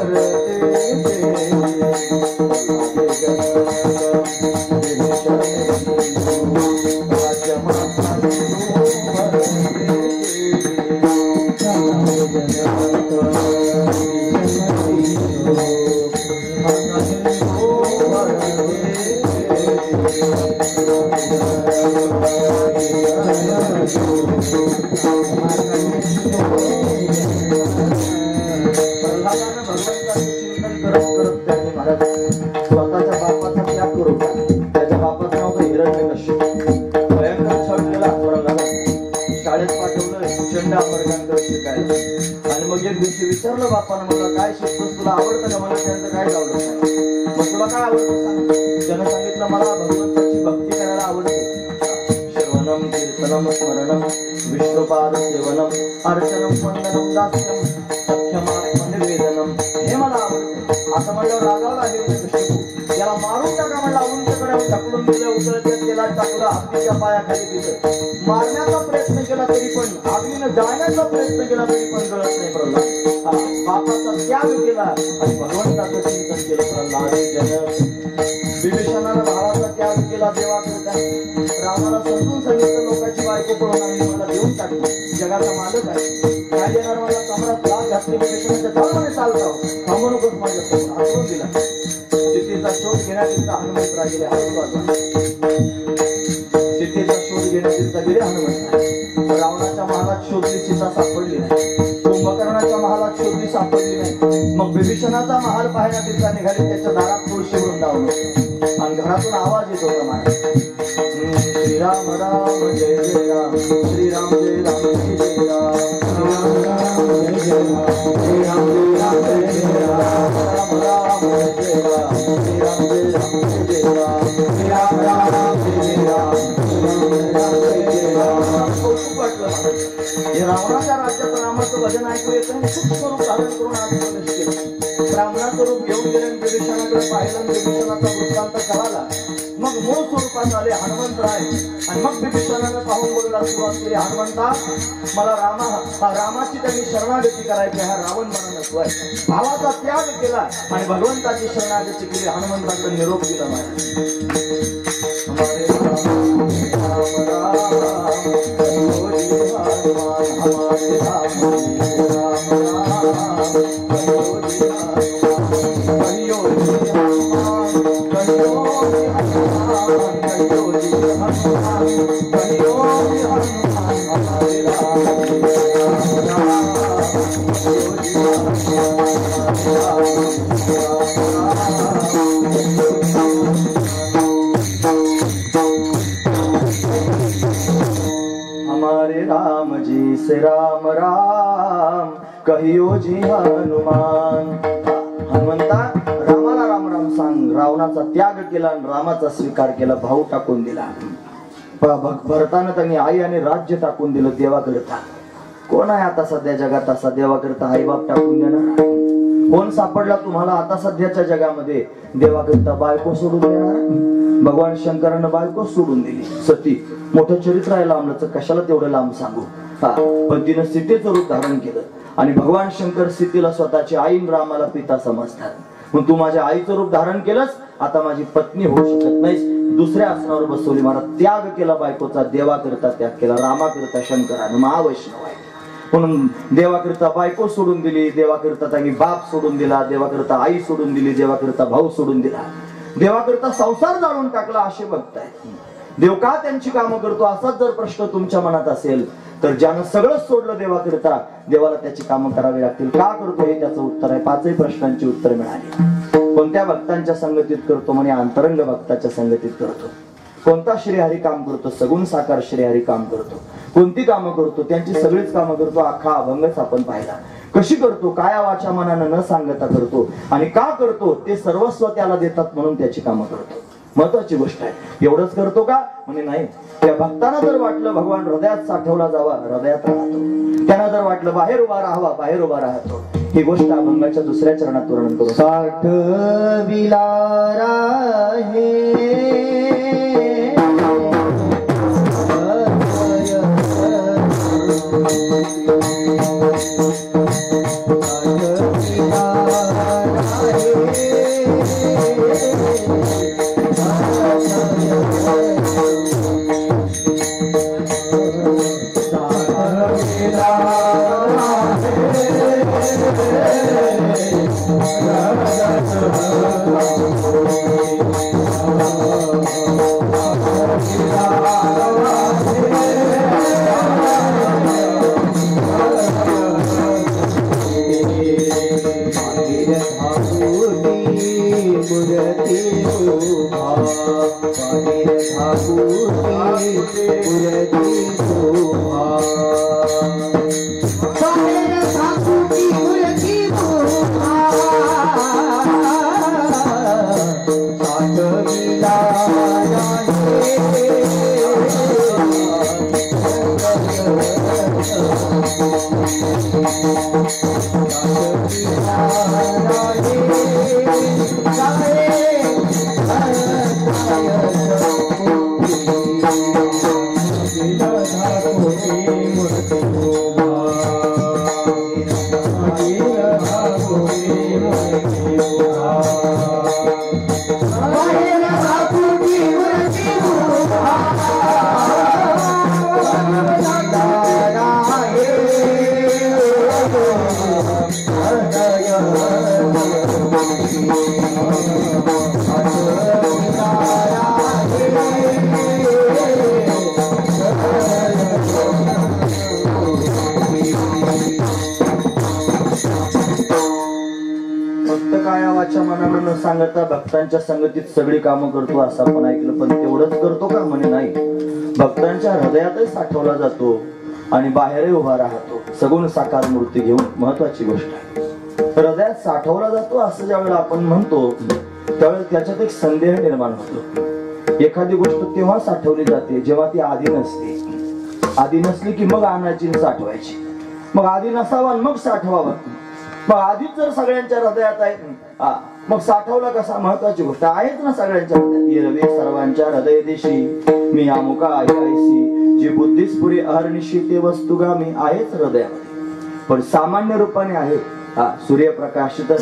स्वतःच्या बापाचा त्याग करून त्याच्या बापाचं नाव काही हिरण्यकश्यप. भयंकर छळलेला शाळेत पाठवलं चंड अमरकांत शिकायला. आणि मग एक दिवशी विचारलं बापानं, मला काय शिकतोस, तुला आवडतं का? मला त्यांचं काय आवडत नाही. मग तुला काय आवडतं सांग. त्यानं सांगितलं मला भगवंताची भक्ती करायला आवडते. श्रवणम कीर्तनम स्मरणम विष्णुपाद सेवनम अर्चनम वंदनम दास्यम सख्यमात्मनिवेदनम हे मला आवडतं. असं म्हणल्यावर रागावला आहे. याला मारून टाका म्हणला. उंचकडे ढकलून दिलं. उतरत तेलात टाकलं, अग्नीच्या पायाखाली दिलं, मारण्याचा प्रयत्न केला तरी पण, अग्नीनं जाळण्याचा प्रयत्न केला तरी पण जळत नाही प्रल्हाद. बापाचा त्याग केला आणि भगवंताचं चिंतन केलं प्रल्हाद. विभीषणाला भावाचा त्याग केला देवाकरता. रामाला समजून सांगितलं लोकांची बायको पळून आणली, मला देऊन टाकली, जगाचा मालक आहे, काय देणार मला, सम्राट लाल घातली. विभीषणाच्या धर्माने चालतो, थांबू नकोस माझ्यासमोर, आठवून दिला. सीतेचा शोध घेण्याकरिता हनुमंत राहिले. सीतेचा शोध घेण्याकरिता गेले हनुमंत. रावणाच्या महालात शोधली, सीता सापडली नाही. कुंभकर्णाच्या महालात शोधली, सापडली नाही. मग विभीषणाचा महाल पाहण्याकरिता निघाले. त्याच्या दारात तुळशी वृंदावन आणि घरातून आवाज येत होता मला, श्रीराम राम जय जय राम, श्रीराम जय राम जय राम, श्रीराम राम जय जय राम, श्रीराम जय राम जय राम, राम राम जय राम, श्रीराम जय राम जय राम, श्रीराम राम जय राम, श्रीराम राम जय राम. खूप वाटलं मला हे रावणाच्या राज्यात रामाचं भजन ऐकू येतं. खूप स्वरूप धारण करून आज प्रवेश केला. रावणाचं रूप घेऊन गेले, विभीषणाकडे पाहिलं, विभीषणाचा वृत्तांत कळाला. मग मूळ स्वरूपात आले हनुमंतराय आणि मग विभीषणाने पाहून बोलायला सुरुवात केली, हनुमंता मला रामाची त्यांनी शरणागती करायची, हा रावण मला नकोय. भावाचा त्याग केला आणि भगवंताची शरणागती केली. हनुमंताचा निरोप दिला हमारे राम जी से राम राम कहियो जी हनुमान. हनुमंता रामाला राम राम सांग. रावणाचा त्याग केला आणि रामाचा स्वीकार केला, भाऊ टाकून दिला. भरताना त्यांनी आई आणि राज्य टाकून दिलं देवाकरता. कोण आहे आता सध्या जगात असा देवाकरता आई बाप टाकून देणार? कोण सापडला तुम्हाला आता सध्याच्या जगामध्ये देवाकरता बायको सोडून देणार? भगवान शंकरानं बायको सोडून दिली सती. मोठं चरित्र आहे लांबचं, कशाला तेवढं लांब सांगू. पण तिनं सीतेचं रूप धारण केलं आणि भगवान शंकर सीतेला स्वतःची आई रामाला पिता समजतात. मग तू माझ्या आईचं रूप धारण केलंस, आता माझी पत्नी होऊ शकत नाहीस. दुसऱ्या आसनावर बसवली. मला त्याग केला बायकोचा, देवाकरता त्याग केला, रामाकरता शंकरानं. महावैष्णव आहे म्हणून देवाकरता बायको सोडून दिली, देवाकरता त्यांनी बाप सोडून दिला, देवाकरता आई सोडून दिली, देवाकरता भाऊ सोडून दिला, देवाकरता संसार जाळून टाकला. असे बघताय देव का त्यांची कामं करतो असाच जर प्रश्न तुमच्या मनात असेल तर ज्यानं सगळं सोडलं देवाकरता, देवाला त्याची कामं करावी लागतील. का करतो हे त्याचं उत्तर आहे. पाचही प्रश्नांची उत्तर मिळाली. कोणत्या भक्तांच्या संगतीत करतो म्हणे? अंतरंग भक्ताच्या संगतीत करतो. कोणता श्रीहरी काम करतो? सगुण साकार श्रीहरी काम करतो. कोणती कामं करतो? त्यांची सगळीच कामं करतो. अख्खा अभंगच आपण पाहिला. कशी करतो? काया वाचा मनानं न सांगता करतो. आणि का करतो? ते सर्वस्व त्याला देतात म्हणून त्याची कामं करतो. महत्वाची गोष्ट आहे. एवढंच करतो का म्हणे? नाही. त्या भक्तांना जर वाटलं भगवान हृदयात साठवला जावा, हृदयात राहतो. त्यांना जर वाटलं बाहेर उभा राहावा, बाहेर उभा राहतो. ही गोष्ट अभंगाच्या दुसऱ्या चरणात वर्णन करू. साठविला राहे मनानं न सांगता भक्तांच्या संगतीत सगळी कामं करतो असं आपण ऐकलं, पण तेवढंच करतो का? म्हणे नाही. भक्तांच्या हृदयातच साठवला जातो आणि बाहेरही उभा राहतो सगुण साकार मूर्ती घेऊन. महत्वाची गोष्ट आहे, हृदयात साठवला जातो असं ज्या वेळेला आपण म्हणतो त्यावेळेस त्याच्यात एक संदेह निर्माण होतो. एखादी गोष्ट तेव्हा साठवली जाते जेव्हा ती आधी नसते. आधी नसली की मग आणायची साठवायची, मग आधी नसावा मग साठवावा. मग आधीच जर सगळ्यांच्या हृदयात आहे मग साठवला कसा? महत्वाची गोष्ट आहेच ना सगळ्यांच्या हृदयात. ये रवी सर्वांच्या हृदय देशी मी अमुका ऐकायसी जी बुद्धिस्फुरी अहर्निशी ते वस्तुगामी आहेच हृदयामध्ये. पण सामान्य रूपाने आहे सूर्यप्रकाशित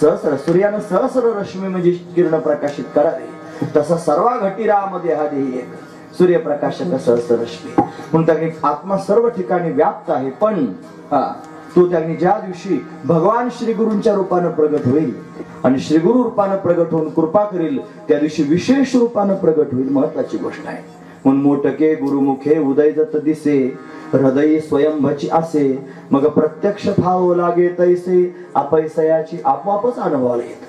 सहस्र सूर्यानं सहस्र रश्मी म्हणजे किरण प्रकाशित करावे तसा सर्व घटीरामध्ये हा देही एक सूर्यप्रकाशक सहस्र रश्मी म्हणून त्याने आत्मा सर्व ठिकाणी व्याप्त आहे. पण तो त्यांनी ज्या दिवशी भगवान श्री गुरूंच्या रूपानं प्रगट होईल आणि श्री गुरु रूपानं प्रगट होऊन कृपा करील त्या दिवशी विशेष रूपानं प्रगट होईल. महत्वाची गोष्ट आहे. म्हणून मोटके गुरुमुखे उदय जत दिसे हृदय स्वयंभची असे मग प्रत्यक्ष भाव लागे तैसे अपैसयाची आपोआपच अनुभवाला येत.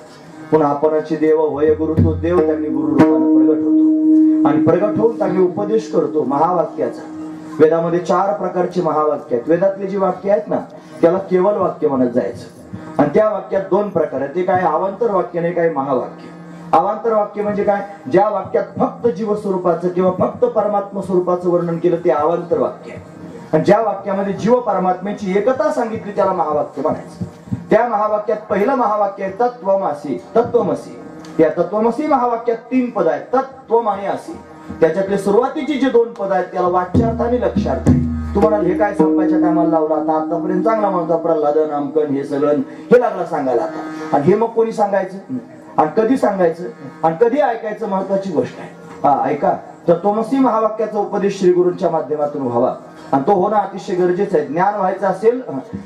पुन्हा आपणाची देव वय गुरु तो देव त्यांनी गुरु रूपानं प्रगट होतो आणि प्रगट होऊन त्यांनी उपदेश करतो महावाक्याचा. वेदामध्ये 4 प्रकारचे महावाक्य आहेत. वेदातले जी वाक्य आहेत ना त्याला केवल वाक्य म्हणत जायचं आणि त्या वाक्यात 2 प्रकार आहेत. ते काय अवांतर वाक्य नाही काय महावाक्य. अवांतर वाक्य म्हणजे काय? ज्या वाक्यात फक्त जीव स्वरूपाचं किंवा फक्त परमात्मा स्वरूपाचं वर्णन केलं ते अवांतर वाक्य आहे. आणि ज्या वाक्यामध्ये जीव परमात्म्याची एकता सांगितली त्याला महावाक्य म्हणायचं. त्या महावाक्यात पहिलं महावाक्य आहे तत्वमसी तत्वमसी. या तत्वमसी महावाक्यात 3 पद आहेत तत्वम आणि असी. त्याच्यातले सुरुवातीची जे 2 पद आहेत त्याला वाच्यार्थ आणि लक्षार्थ आहे. तुम्हाला हे काय सांगायच्या टायमाला लावला आता आतापर्यंत चांगला म्हणतो प्रल्हाद नामकन हे सगळं हे लागला सांगायला आता. आणि हे मग कोणी सांगायचं आणि कधी सांगायचं आणि कधी ऐकायचं महत्वाची गोष्ट आहे. ऐका तत्वमसी महावाक्याचा उपदेश श्री गुरूंच्या माध्यमातून व्हावा आणि तो होणं अतिशय गरजेचं आहे. ज्ञान व्हायचं असेल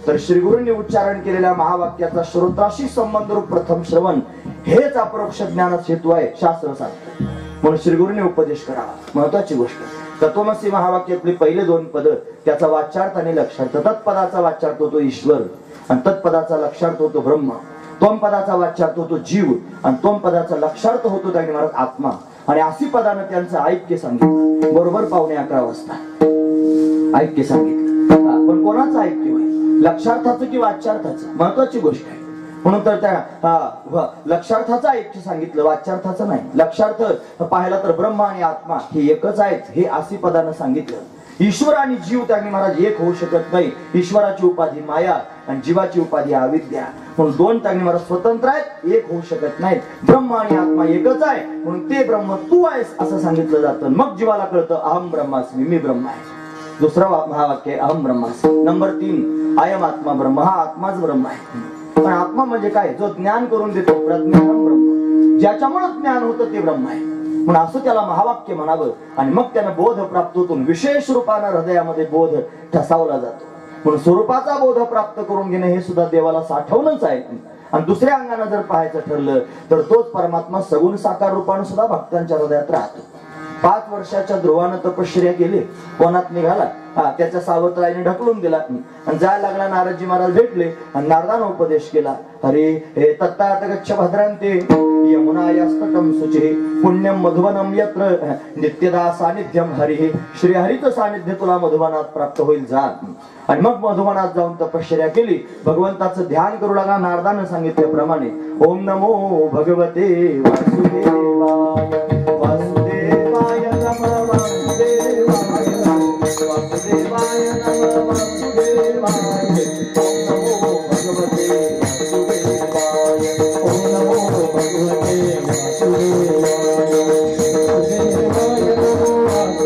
तर श्री गुरूंनी उच्चारण केलेल्या महावाक्याचा श्रोताशी संबंध रूप प्रथम श्रवण हेच अपरोक्ष ज्ञानाचा हेतू आहे शास्त्र सांगतं. म्हणून श्री गुरूंनी उपदेश करावा. महत्वाची गोष्ट तत्वमसी महावाक्यातले पहिले 2 पद त्याचा वाच्यार्थ आणि लक्षार्थ. तत्पदाचा वाच्यार्थ होतो ईश्वर आणि तत्पदाचा लक्षार्थ होतो ब्रह्म. तोम पदाचा वाच्यार्थ होतो जीव आणि तोम पदाचा लक्षार्थ होतो त्यांनी महाराज आत्मा. आणि अशी पदानं त्यांचं ऐक्य सांगितलं बरोबर 11:15 वाजता ऐक्य सांगितलं. पण कोणाचं ऐक्य होईल? लक्षार्थाचं की वाच्यार्थाचं? महत्वाची गोष्ट आहे. म्हणून तर त्या लक्षार्थाचं ऐक्य सांगितलं वाच्यार्थाचं नाही. लक्षार्थ पाहिला तर ब्रह्म आणि आत्मा हे एकच आहेत हे अशी पदानं सांगितलं. ईश्वर आणि जीव त्यांनी महाराज एक होऊ शकत नाही. ईश्वराची उपाधी माया आणि जीवाची उपाधी अविद्या म्हणून 2 त्यांनी महाराज स्वतंत्र आहेत एक होऊ शकत नाहीत. ब्रह्म आणि आत्मा एकच आहे म्हणून ते ब्रह्म तू आहेस असं सांगितलं जातं. मग जीवाला कळतं अहम ब्रह्मास्मी मी ब्रह्म आहे. दुसरा महावाक्य अहम ब्रह्मास्मी. नंबर 3 अयम आत्मा ब्रह्म हा आत्माच ब्रह्म आहे. पण आत्मा म्हणजे काय? जो ज्ञान करून देतो प्रज्ञानम ब्रह्म ज्याच्यामुळे ज्ञान होतं ते ब्रह्म आहे. म्हणून असं त्याला महावाक्य म्हणावं आणि मग त्यानं बोध प्राप्त होतून विशेष रूपानं हृदयामध्ये बोध ठसावला जातो. म्हणून स्वरूपाचा बोध प्राप्त करून घेणं हे सुद्धा देवाला साठवणच आहे. आणि दुसऱ्या अंगाने जर पाहायचं ठरलं तर तोच परमात्मा सगुण साकार रूपाने सुद्धा भक्तांच्या हृदयात राहतो. 5 वर्षाच्या ध्रुवानं तपश्चर्या केली वनात निघाला त्याच्या सावत्राईने ढकलून दिला आणि जायला लागला. नारदजी महाराज भेटले आणि नारदानं उपदेश केला. हरे हे तत्तात गच्छ भद्रांते यमुनायास्तटं शुचे पुण्यम मधुवनम यत्र नित्यदा सानिध्यम हरिः. श्री हरीचं सानिध्य तुला मधुवनात प्राप्त होईल जा. आणि मग मधुवनात जाऊन तपश्चर्या केली. भगवंताचं ध्यान करू लागला. नारदानं सांगितल्याप्रमाणे ओम नमो भगवते वासुदेवाय वासुदेवाय नमः वासुदेवाय वासुदेवाय नमः वासुदेवाय. ओम नमो भगवते वासुदेवाय ओम नमो भगवते वासुदेवाय वासुदेवाय नमो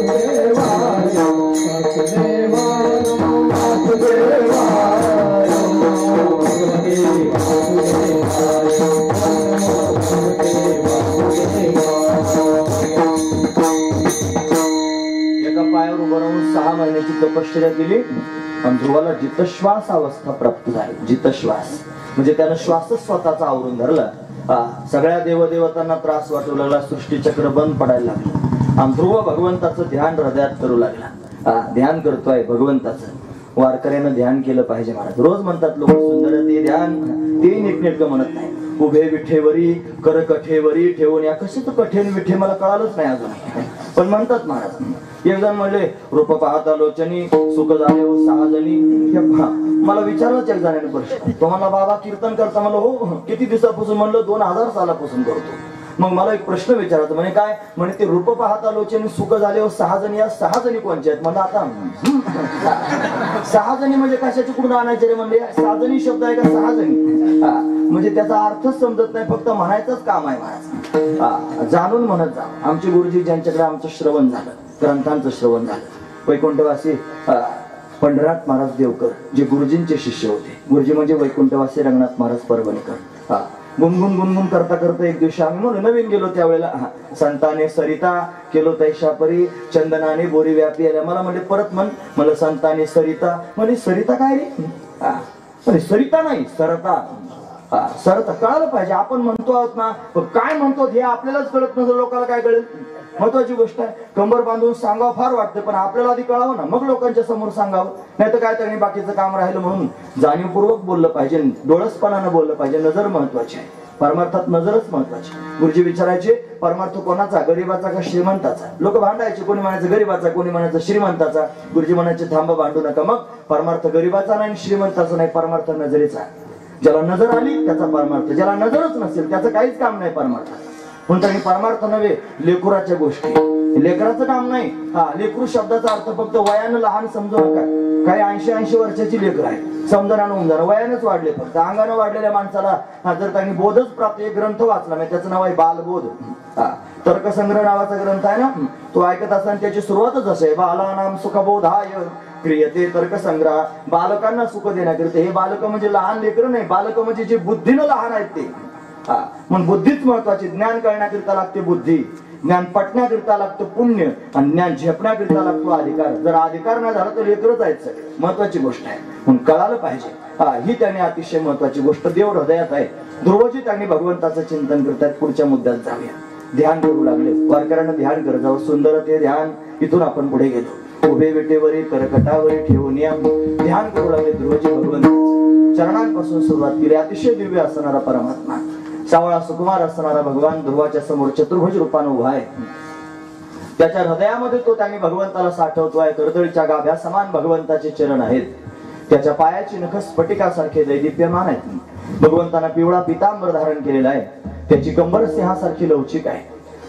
एका पायावर उभं राहून 6 महिन्याची तपश्चर्या केली आणि ध्रुवाला जितश्वास अवस्था प्राप्त झाली. जितश्वास म्हणजे त्यानं श्वासच स्वतःचा आवरून धरला. सगळ्या देवदेवतांना त्रास वाटू लागला. सृष्टीचक्र बंद पडायला लागलं आणि ध्रुव भगवंताचं ध्यान हृदयात करू लागला. ध्यान करतोय भगवंताचं. वारकऱ्यानं ध्यान केलं पाहिजे महाराज. रोज म्हणतात लोक सुंदर ते ध्यान, ते नीटनेटकं म्हणत नाही. उभे विठेवरी कर कठेवरी ठेवून या कसे तर कठेन विठे मला कळालंच नाही अजून, पण म्हणतात महाराज. एक जण म्हणले रूप पाहता लोचनी सुख झाले हो 6 जणी. मला विचारलंच एक जणांनी प्रश्न, तुम्हाला बाबा कीर्तन करता? म्हणलं हो. किती दिवसापासून? म्हणलं 2000 सालापासून करतो. मग मला एक प्रश्न विचारायचा. म्हणे काय? म्हणे ते रूप पाहता लोचनी सुख झाले हो 6 जणी. या 6 जणी कोणच्या आहेत? म्हणलं आता 6 जणी म्हणजे कशाची कुठून आणायचे रे? म्हणले 6 जणी शब्द आहे का 6 जणी? म्हणजे त्याचा अर्थच समजत नाही, फक्त म्हणायचंच काम आहे महाराज. जाणून म्हणत जा. आमचे गुरुजी ज्यांच्याकडे आमचं श्रवण झालं, ग्रंथांचं श्रवण झालं, वैकुंठवासी पंढरनाथ महाराज देवकर जे गुरुजींचे शिष्य होते. गुरुजी म्हणजे वैकुंठवासी रंगनाथ महाराज परभणीकर. गुणगुण गुणगुण करता करता एक दिवशी आम्ही म्हणून नवीन गेलो त्यावेळेला संताने सरिता केलो तैशापरी चंदनाने बोरी व्यापी आल्या. मला म्हणजे परत मला संताने सरिता. म्हणजे सरिता काय रे? सरिता नाही, सरता. सरता कळायला पाहिजे. आपण म्हणतो आहोत ना, काय म्हणतो हे आपल्यालाच कळत नसेल, लोकांना काय कळेल? महत्वाची गोष्ट आहे. कंबर बांधून सांगावं फार वाटतं, पण आपल्याला आधी कळावं ना, मग लोकांच्या समोर सांगावं. नाही तर काय त्यांनी बाकीचं काम राहिलं म्हणून जाणीवपूर्वक बोललं पाहिजे, डोळसपणानं बोललं पाहिजे. नजर महत्वाची आहे. परमार्थात नजरच महत्वाची. गुरुजी विचारायचे परमार्थ कोणाचा? गरीबाचा का श्रीमंताचा? लोक भांडायचे, कोणी म्हणायचं गरीबाचा, कोणी म्हणायचं श्रीमंताचा. गुरुजी म्हणायचे थांबा, भांडू नका. मग परमार्थ गरीबाचा नाही, श्रीमंताचा नाही, परमार्थ नजरेचा. ज्याला नजर आली त्याचा परमार्थ, ज्याला नजरच नसेल त्याचं काहीच काम नाही परमार्थात. पण त्यांनी परमार्थ नव्हे, लेकुराच्या गोष्टी. लेकराचं काम नाही. लेकरू शब्दाचा अर्थ फक्त वयानं लहान समजू नका. काही 80 वर्षाची लेकर आहे, समजणार होऊन जाणार. वयानंच वाढले, फक्त अंगानं वाढलेल्या माणसाला जर त्यांनी बोधच प्राप्त, एक ग्रंथ वाचला म्हणजे त्याचं नाव आहे बालबोध. तर्कसंग्रह नावाचा ग्रंथ आहे ना, तो ऐकत असताना त्याची सुरुवातच असे, बालानाम सुखबोधाय क्रियते तर्कसंग्रह. बालकांना सुख देण्याकरिता. हे बालक म्हणजे लहान लेकर नाही, बालक म्हणजे जे बुद्धीनं लहान आहेत ते. म्हणून बुद्धीच महत्वाची. ज्ञान कळण्याकरिता लागते बुद्धी, ज्ञान पटण्याकरिता लागतं पुण्य, आणि ज्ञान झेपण्याकरिता लागतो अधिकार. जर अधिकार नाही झाला तर लेकरच आहेत सगळे. महत्वाची गोष्ट आहे, म्हणून कळालं पाहिजे. ही त्याने अतिशय महत्वाची गोष्ट. देव हृदयात आहे. ध्रुवजी त्यांनी भगवंताचं चिंतन करतात. पुढच्या मुद्द्यात जाऊया. ध्यान करू लागले. वारकऱ्यांना ध्यान करत जावं. सुंदर ते ध्यान. इथून आपण पुढे गेलो. उभे विटेवरी करकटावरी ठेवून या ध्यान करू लागले. ध्रुवजी भगवंत चरणांपासून सुरुवात केली. अतिशय दिव्य असणारा परमात्मा, सावळा सुकुमार असणारा भगवान ध्रुवाच्या समोर चतुर्भुज रूपाने उभा आहे. त्याच्या हृदयामध्ये तो त्यांनी भगवंताला साठवतोय. कर्दळीच्या गाभ्या समान भगवंताचे चरण आहेत. त्याच्या पायाची नख स्फटिकासारखे दैदिप्यमान आहेत. भगवंतांना पिवळा पितांबर धारण केलेला आहे. त्याची कंबर सिंहासारखी लवचिक आहे.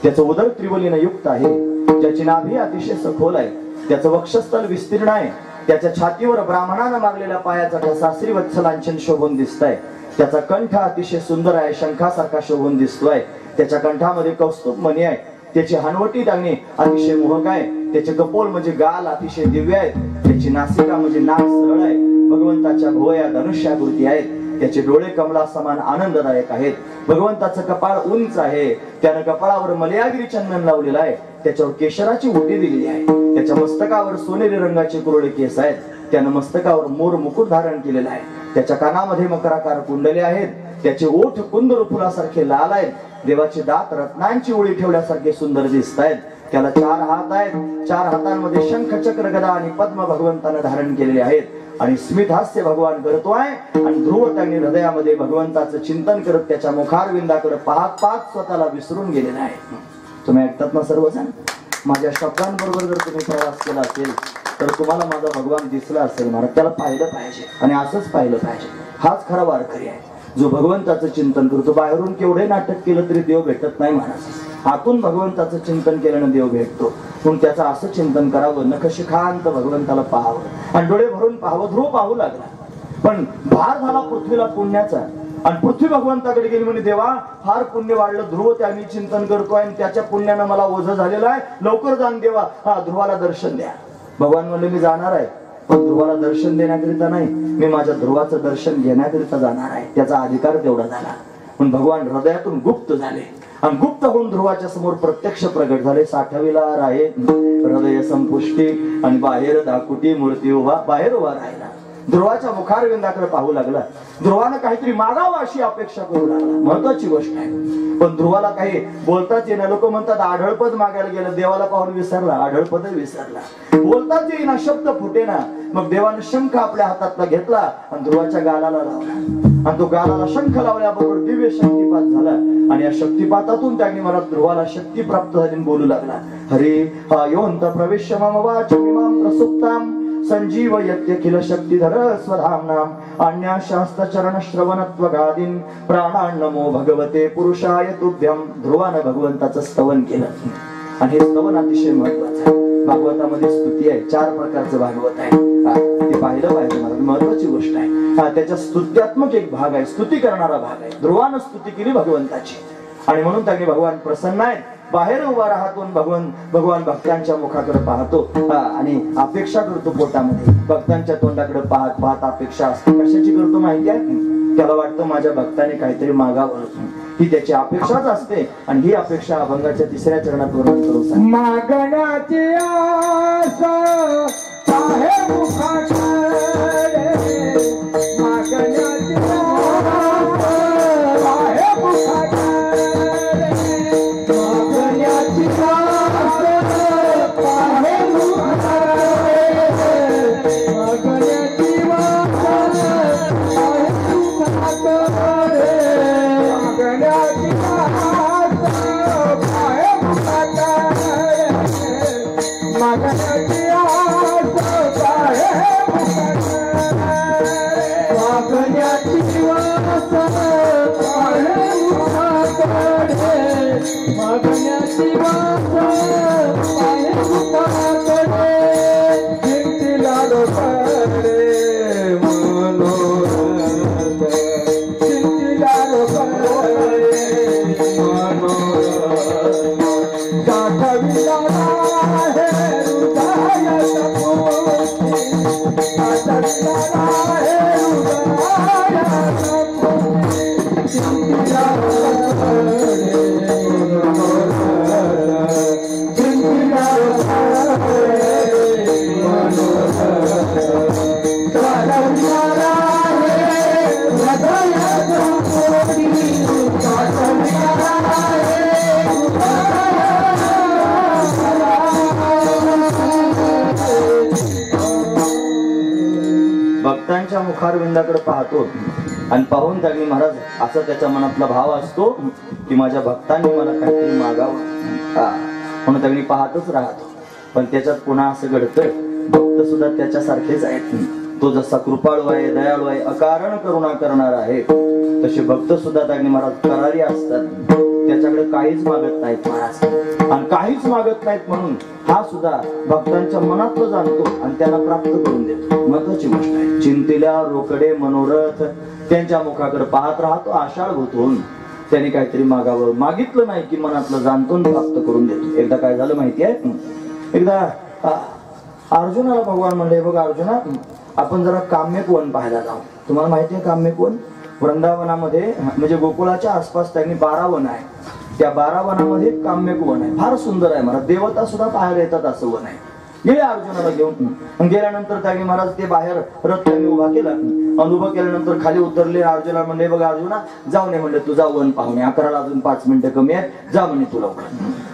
त्याचं उदर त्रिवलीने युक्त आहे. ज्याची नाभी अतिशय सखोल आहे. त्याचं वक्षस्थल विस्तीर्ण आहे. त्याच्या छातीवर ब्राह्मणानं मागलेल्या पायाचा ठसा श्रीवत्सलांचन शोभून दिसतंय. त्याचा कंठ अतिशय सुंदर आहे, शंखासारखा शोभून दिसतोय. त्याच्या कंठामध्ये कौस्तुभ मणी आहे. त्याची हनवटी टांगणे अतिशय मोहक आहे. त्याचे कपोल म्हणजे गाल अतिशय दिव्य आहेत. त्याची नासिका म्हणजे नाक सरळ आहे. भगवंताच्या भुवया धनुष्याकृती आहेत. त्याचे डोळे कमला समान आनंददायक आहेत. भगवंताचं कपाळ उंच आहे. त्यानं कपाळावर मलयागिरी चंदन लावलेलं आहे. त्याच्यावर केशराची ओटी दिलेली आहे. त्याच्या मस्तकावर सोनेरी रंगाचे कुरळे केस आहेत. त्यानं मस्तकावर मोर मुकुट धारण केलेला आहे. त्याच्या कानामध्ये मकराकार कुंडले आहेत. त्याचे ओठ कुंदर फुलासारखे लाल आहेत. देवाचे दात रत्नांची ओळी ठेवल्यासारखे सुंदर दिसत आहेत. त्याला 4 हात आहेत. 4 हातांमध्ये शंख चक्र गदा आणि पद्म भगवंतानं धारण केलेले आहेत. आणि स्मित हास्य भगवान करतोय. आणि ध्रुव त्यांनी हृदयामध्ये भगवंताचं चिंतन करत त्याच्या मुखारविंदाकडे पाहत पाहत स्वतःला विसरून गेलेला आहे. तुम्ही ऐकतात ना सर्वजण? माझ्या शब्दांबरोबर जर तुम्ही प्रवास केला असेल तर तुम्हाला माझा भगवान दिसला असेल. महाराज त्याला पाहिलं पाहिजे, आणि असंच पाहिलं पाहिजे. हाच खरा वारकरी आहे, जो भगवंताचं चिंतन करतो. बाहेरून केवढे नाटक केलं तरी देव भेटत नाही महाराज. आतून भगवंताचं चिंतन केल्यानं देव भेटतो. म्हणून त्याचं असं चिंतन करावं. नखशिखांत भगवंताला पाहावं आणि डोळे भरून पाहावं. ध्रुव पाहू लागला, पण भार झाला पृथ्वीला पुण्याचा. आणि पृथ्वी भगवंताकडे गेली म्हणे देवा फार पुण्य वाढलं. ध्रुव त्यांनी चिंतन करतोय आणि त्याच्या पुण्यानं मला ओझं झालेलं आहे. लवकर जाण देवा, ध्रुवाला दर्शन द्या. भगवान म्हणले मी जाणार आहे, पण ध्रुवाला दर्शन देण्याकरिता नाही, मी माझ्या ध्रुवाचं दर्शन घेण्याकरिता जाणार आहे. त्याचा अधिकार तेवढा झाला. पण भगवान हृदयातून गुप्त झाले. आणि गुप्त होऊन ध्रुवाच्या समोर प्रत्यक्ष प्रगट झाले. साठविला राहे हृदय संपुष्टी आणि बाहेर दाकुटी मूर्ती बाहेर उभा राहिला. ध्रुवाच्या मुखारविंदाकडे पाहू लागला. ध्रुवानं काहीतरी मागावं अशी अपेक्षा करू लागला. महत्वाची गोष्ट आहे. पण ध्रुवाला काही बोलताच येणार. लोक म्हणतात आढळपद मागायला गेलं, देवाला पाहून विसरला, आढळपद विसरला, बोलताच येईना, शब्द फुटेना. मग देवानं शंख आपल्या हातातला घेतला आणि ध्रुवाच्या गालाला लावला आणि तो गालाला शंख लावल्याबरोबर दिव्य शक्तिपात झाला. आणि या शक्तिपातातून त्यांनी मला ध्रुवाला शक्ती प्राप्त झाली. बोलू लागला, हरे हा योंत प्रवेश्य मम वाचमिमां प्रसुप्तां संजीव यत्यखिल शक्तिधर स्वधाम्नां अन्या शास्त्र चरण श्रवणत्वगादीन प्राणान् नमो भगवते पुरुषाय तुभ्यं. ध्रुवानं भगवंताचं स्तवन केलं. आणि हे स्तवन अतिशय महत्वाचं आहे. भागवतामध्ये स्तुती आहे. 4 प्रकारचं भागवत आहे. ते पाहिलं पाहिजे. मला महत्वाची गोष्ट आहे. त्याच्या स्तुत्यात्मक एक भाग आहे, स्तुती करणारा भाग आहे. ध्रुवानं स्तुती केली भगवंताची आणि म्हणून त्यांनी भगवान प्रसन्न आहेत. बाहेर उभा राहतून भगवान भक्तांच्या मुखाकडे पाहतो आणि अपेक्षा करतो. पोटामध्ये भक्तांच्या तोंडाकडे पाहत पाहत अपेक्षा असते. कशाची करतो माहिती आहे? त्याला वाटतं माझ्या भक्ताने काहीतरी मागावं, ही त्याची अपेक्षाच असते. आणि ही अपेक्षा अभंगाच्या 3ऱ्या चरणात वर्णन करून मागण्याची आस आहे मुखाकडे, मागण्याची आस आहे मुखाकडे, मागण्याची आस आहे मुखाकडे, मागण्याची आस आहे मुखाकडे, मागण्याची आस आहे मुखाकडे, मागण्याची आस आहे भक्तांच्या मुखारविंदाकडे पाहतो आणि पाहून त्यांनी महाराज असा त्याच्या मनातला भाव असतो की माझ्या भक्तांनी मला काहीतरी मागावं, म्हणून त्यांनी पाहतच राहतो. पण त्याच्यात पुन्हा असं घडतं, भक्त सुद्धा त्याच्यासारखेच आहेत. तो जसा कृपाळू आहे, दयाळू आहे, अकारण करुणा करणार आहे, तसे भक्त सुद्धा त्यांनी महाराज करारी असतात. त्याच्याकडे काहीच मागत नाहीत महाराज, आणि काहीच मागत नाहीत म्हणून हा सुद्धा भक्तांच्या मनातलं जाणतो आणि त्यांना प्राप्त करून देतो. महत्वाची गोष्ट आहे. चिंतेल्या रोकडे मनोरथ त्यांच्या मुखाकडे पाहत राहतो आषाढ होतून. त्यांनी काहीतरी मागावं, मागितलं नाही की मनातलं जाणतो प्राप्त करून देतो. एकदा काय झालं माहिती आहे? एकदा अर्जुनाला भगवान म्हणले, बघ अर्जुना, आपण जरा काम्यक वन पाहायला जाऊ. तुम्हाला माहिती आहे काम्यक वन? वृंदावनामध्ये म्हणजे गोकुळाच्या आसपास त्यांनी 12 वन आहे. त्या 12 वनामध्ये काम्यक वन आहे. फार सुंदर आहे महाराज. देवता सुद्धा पाहायला येतात असं वन आहे. गेले अर्जुनाला घेऊन. गेल्यानंतर त्यांनी महाराज ते बाहेर रथ त्यांनी उभा केला. अनुभव केल्यानंतर खाली उतरले. अर्जुनाला म्हणले, बघ अर्जुना, जाऊ नये म्हणले, तुझा वन पाहुणे 11ला अजून 5 मिनिटं कमी आहेत, जा म्हणे तुला.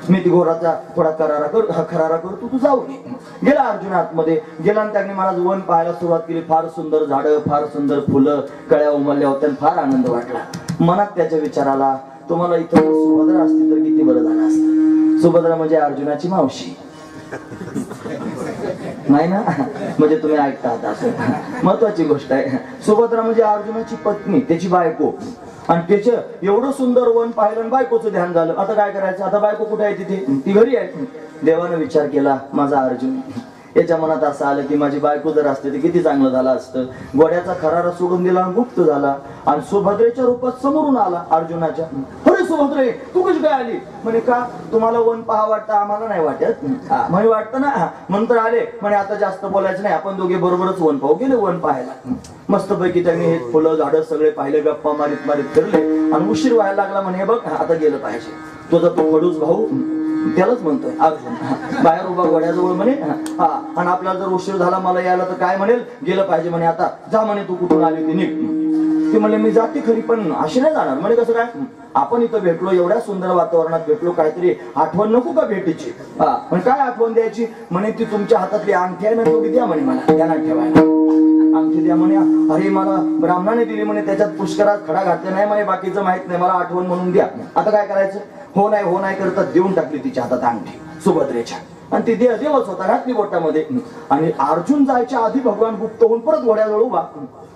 मी ती घोराचा थोडा खरारा करतो, तू जाऊ नये. गेला अर्जुन आतमध्ये गेला आणि त्यांनी महाराज वन पाहायला सुरुवात केली. फार सुंदर झाडं, फार सुंदर फुलं, कळ्या उमलल्या होत्या. फार आनंद वाटला. मनात त्याच्या विचाराला, तुम्हाला इथं सुभद्रा असती तर किती बरं झालं असतं. सुभद्रा म्हणजे अर्जुनाची मावशी नाही ना, म्हणजे तुम्ही ऐकता आता. असं महत्वाची गोष्ट आहे. सुभद्रा म्हणजे अर्जुनाची पत्नी, त्याची बायको. आणि त्याचं एवढं सुंदर वन पाहिलं आणि बायकोचं ध्यान झालं. आता काय करायचं? आता बायको कुठे आहे? तिथे ती घरी आहे. देवानं विचार केला, माझा अर्जुन याच्या मनात असं आलं की माझी बायको जर असते तर किती चांगलं झालं असतं. घोड्याचा खरारा सोडून दिला आणि गुप्त झाला आणि सुभद्रेच्या रूपात समोरून आला अर्जुनाच्या. अरे सुभद्रे तू कशी काय आली? म्हणे का तुम्हाला वन पहा वाटतं, आम्हाला नाही वाटत. म्हणे वाटतं ना, नंतर आले. म्हणे आता जास्त बोलायचं नाही, आपण दोघे बरोबरच वन पाहू. गेले वन पाहायला. मस्तपैकी त्यांनी हे फुलं झाडं सगळे पाहिले, गप्पा मारीत मारीत फिरले आणि उशीर व्हायला लागला. म्हणे बघ आता गेलं पाहिजे. तुझा तो खडूस भाऊ त्यालाच म्हणतोय अर्जुन बाहेर उभा घोड्याजवळ म्हणे. आणि आपल्याला जर उशीर झाला मला यायला तर काय म्हणेल, गेलं पाहिजे म्हणे. आता जा म्हणे, तू कुठून आली ती निघ. ती म्हणले मी जाते खरी पण अशी नाही जाणार. म्हणे कसं काय? आपण इथं भेटलो, एवढ्या सुंदर वातावरणात भेटलो, काहीतरी आठवण नको का भेटीची? पण काय आठवण द्यायची? म्हणे ती तुमच्या हातातली अंगठी आहे ना, तेवढी द्या म्हणे मला ध्यानात ठेवायला. अंगठी द्या म्हणे. अरे मला ब्राह्मणाने दिली म्हणे, त्याच्यात पुष्करात खडा घातले नाही म्हणे, बाकीचं माहित नाही, मला आठवण म्हणून द्या. आता काय करायचं? हो नाही करता देऊन टाकली तिच्या हातात अंगठी सुभद्रेच्या. आणि ती देवच होता, घातली बोटामध्ये. आणि अर्जुन जायच्या आधी भगवान गुप्त होऊन परत घोड्याजवळ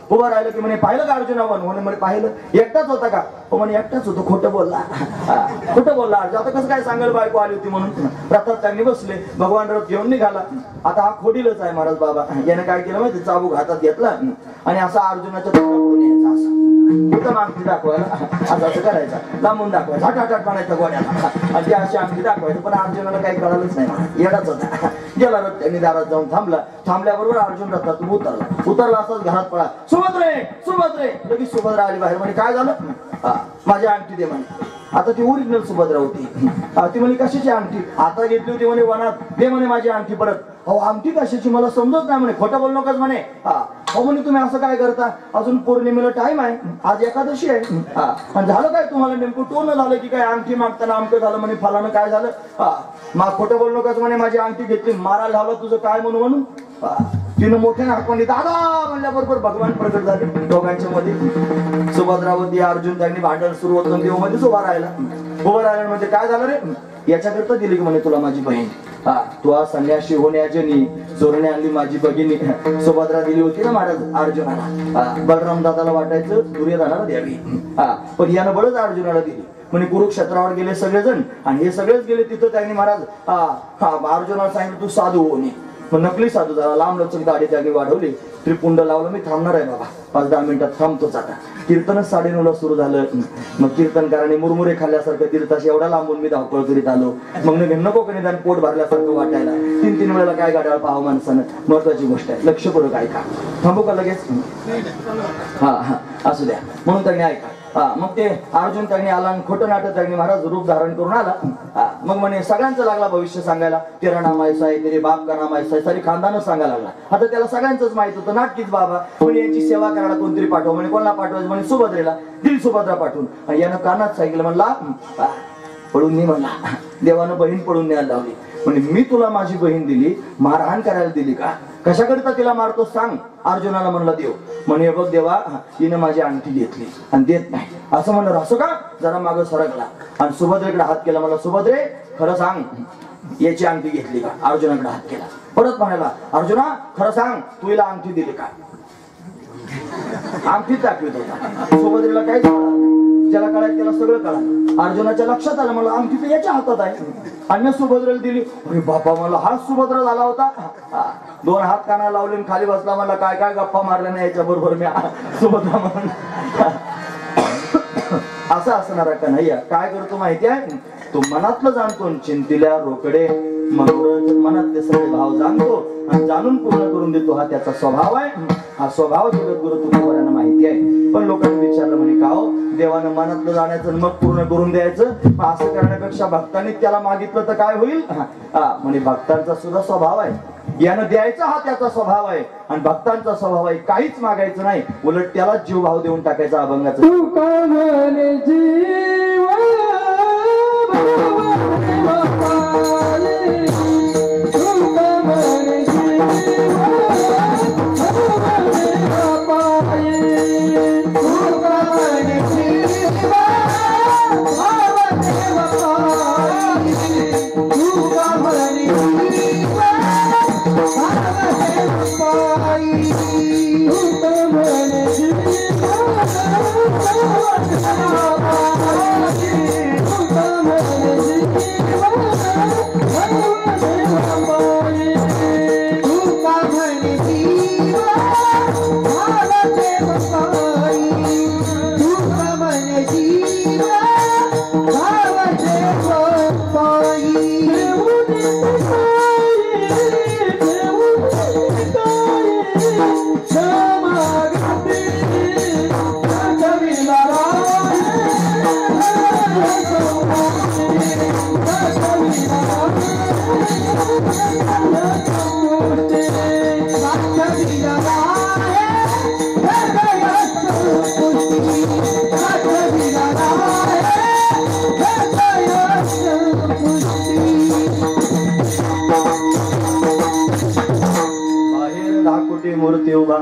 उभा राहिलं की म्हणे पाहिलं का अर्जुनावर? म्हणे पाहिलं. एकटाच होता का? हो म्हणे एकटाच होतो. खोटं बोलला. खोटं बोलला अर्जुन. आता कसं काय सांगाल बायको आली होती म्हणून? रथात त्यांनी बसले, भगवान रथ घेऊन निघाला. आता हा खोडीलच आहे महाराज बाबा. याने काय केलं माहिती? चाबूक हातात घेतला आणि असा अर्जुनाच्या तोंडाकडून यायचा, असं एकदम अंगठी दाखवायला असं करायचा, लांबून दाखवायचा, हटाट म्हणायचा घोड्याला आणि ती अशी अंगठी दाखवायचं. पण अर्जुनाला काही कळालंच नाही, येडाच होता. गेला रथ, त्यांनी दारात जाऊन थांबल्याबरोबर अर्जुन रथातून उतरला असाच घरात पळा. सुभद्रे लगेच सुभद्रा आली बाहेर. म्हणे काय झालं? माझी अंगठी दे म्हणे. आता ती ओरिजिनल सुभद्रा होती. ती म्हणे कशाची अंगठी? आता घेतली होती म्हणे वनात, दे म्हणे माझी अंगठी परत. अहो अंगठी कशाची? मला समजत नाही म्हणे. खोटं बोलू नकाच म्हणे. हो म्हणे तुम्ही असं काय करता? अजून पौर्णिमेला टाइम आहे, आज एकादशी आहे. पण झालं काय तुम्हाला नेमकं? टोन झालं की काय? अंगठी मागताना आमकं झालं म्हणे, फलानं काय झालं? खोटं बोलू नकाच म्हणे. माझी अंगठी घेतली, मारायला लावलं तुझं काय म्हणून. तिनं मोठ्याने हाक म्हणली, दादा म्हणल्याबरोबर भगवान प्रकट झाले दोघांच्या मध्ये. सुभद्रावती अर्जुन त्यांनी भांडण सुरू होतं, देव मध्येच उभा राहिला म्हणजे काय झालं रे? याच्याकरता दिली की म्हणे तुला माझी बहीण. तू आज संन्यासी होण्याजनी चोरणे आणली माझी भगिनी. सुभद्रा दिली होती ना महाराज अर्जुनाला. बलराम दादाला वाटायचं दुर्योधनाला द्यावी, पण यानं बळच अर्जुनाला दिली. म्हणजे कुरुक्षेत्रावर गेले सगळेजण आणि हे सगळेच गेले तिथं. त्यांनी महाराज अर्जुनाला सांगितलं तू साधू हो. मग नकली साधू झाला, लांब लचक दाढी त्याने वाढवली, त्रिपुंड लावलं. मी थांबणार आहे बाबा, 5-10 मिनिटात थांबतोच. आता कीर्तनच 9:30ला सुरू झालं. मग कीर्तनकाराने मुरमुरे खाल्ल्यासारखं तीर्थाशी एवढा लांबून मी धावपळ करीत आलो. मग नको का निदान पोट भरल्यासारखं वाटायला? 3-3 वेळेला काय गाड्यावर पाहावं माणसानं? महत्वाची गोष्ट आहे, लक्ष करू. काय का थांबू का लगेच? असू द्या. म्हणून त्यांनी ऐका. मग ते अर्जुन त्यांनी आला आणि खोटं नाटक त्यांनी महाराज रूप धारण करून आला. मग म्हणे सगळ्यांचं लागला भविष्य सांगायला. तेरा नाम ऐसा आहे, तेरे बाप का नाम ऐसा आहे, सारी खानदानच सांगायला लागला. आता त्याला सगळ्यांचंच माहित होतं, नाटकीच बाबा. पण यांची सेवा करायला कोणतरी पाठवा म्हणे. कोणाला पाठवायचं म्हणे? सुभद्रेला. दिली सुभद्रा पाठवून. यानं कानात सांगितलं, म्हणला पळून नाही म्हणला. देवानं बहीण पळून न्यायला लावली. म्हणजे मी तुला माझी बहीण दिली, मारहाण करायला दिली का? कशाकरिता तिला मारतो सांग? अर्जुनाला म्हणला देव. म्हणे बघ देवा, तिने माझी अंगठी घेतली आणि देत नाही असं म्हणलं. असं का? जरा मागं सरकला आणि सुभद्रेकडे हात केला. मला सुभद्रे खरं सांग, याची अंगठी घेतली का? अर्जुनाकडे हात केला. परत म्हणाला, अर्जुना खरं सांग, तू हिला अंगठी दिली का? अंगठीच दाखवित होता. सुभद्रेला काहीच कळलं, ज्याला कळायचं त्याला सगळं कळालं. अर्जुनाच्या लक्षात आलं, मला अंगठी तर याच्या हातात आहे आणि सुभद्रेला दिली. अरे बाबा, मला हाच सुभद्रा झाला होता. 2 हात कानाला लावले खाली बसला. मला काय काय गप्पा मारल्या नाही याच्या बरोबर मी सुभद्रा म्हणून. असं असणार का नाही? काय करतो माहिती आहे? तो मनातलं जाणतो, चिंतिल्या रोकडे मनातले सगळे भाव जाणतो आणि जाणून पूर्ण करून देतो. हा त्याचा स्वभाव आहे. हा स्वभाव जगद्गुरु तुकोबारांना माहिती आहे. पण लोकांनी विचारलं म्हणे का हो, देवानं मनातलं जाण्याचं मग पूर्ण करून द्यायचं? असं करण्यापेक्षा भक्तांनी त्याला मागितलं तर काय होईल? म्हणे भक्तांचा सुद्धा स्वभाव आहे, यानं द्यायचा हा त्याचा स्वभाव आहे. आणि भक्तांचा स्वभाव आहे काहीच मागायचं नाही, उलट त्यालाच जीव भाव देऊन टाकायचा अभंगाचा. कुटी मूर्ती उभा.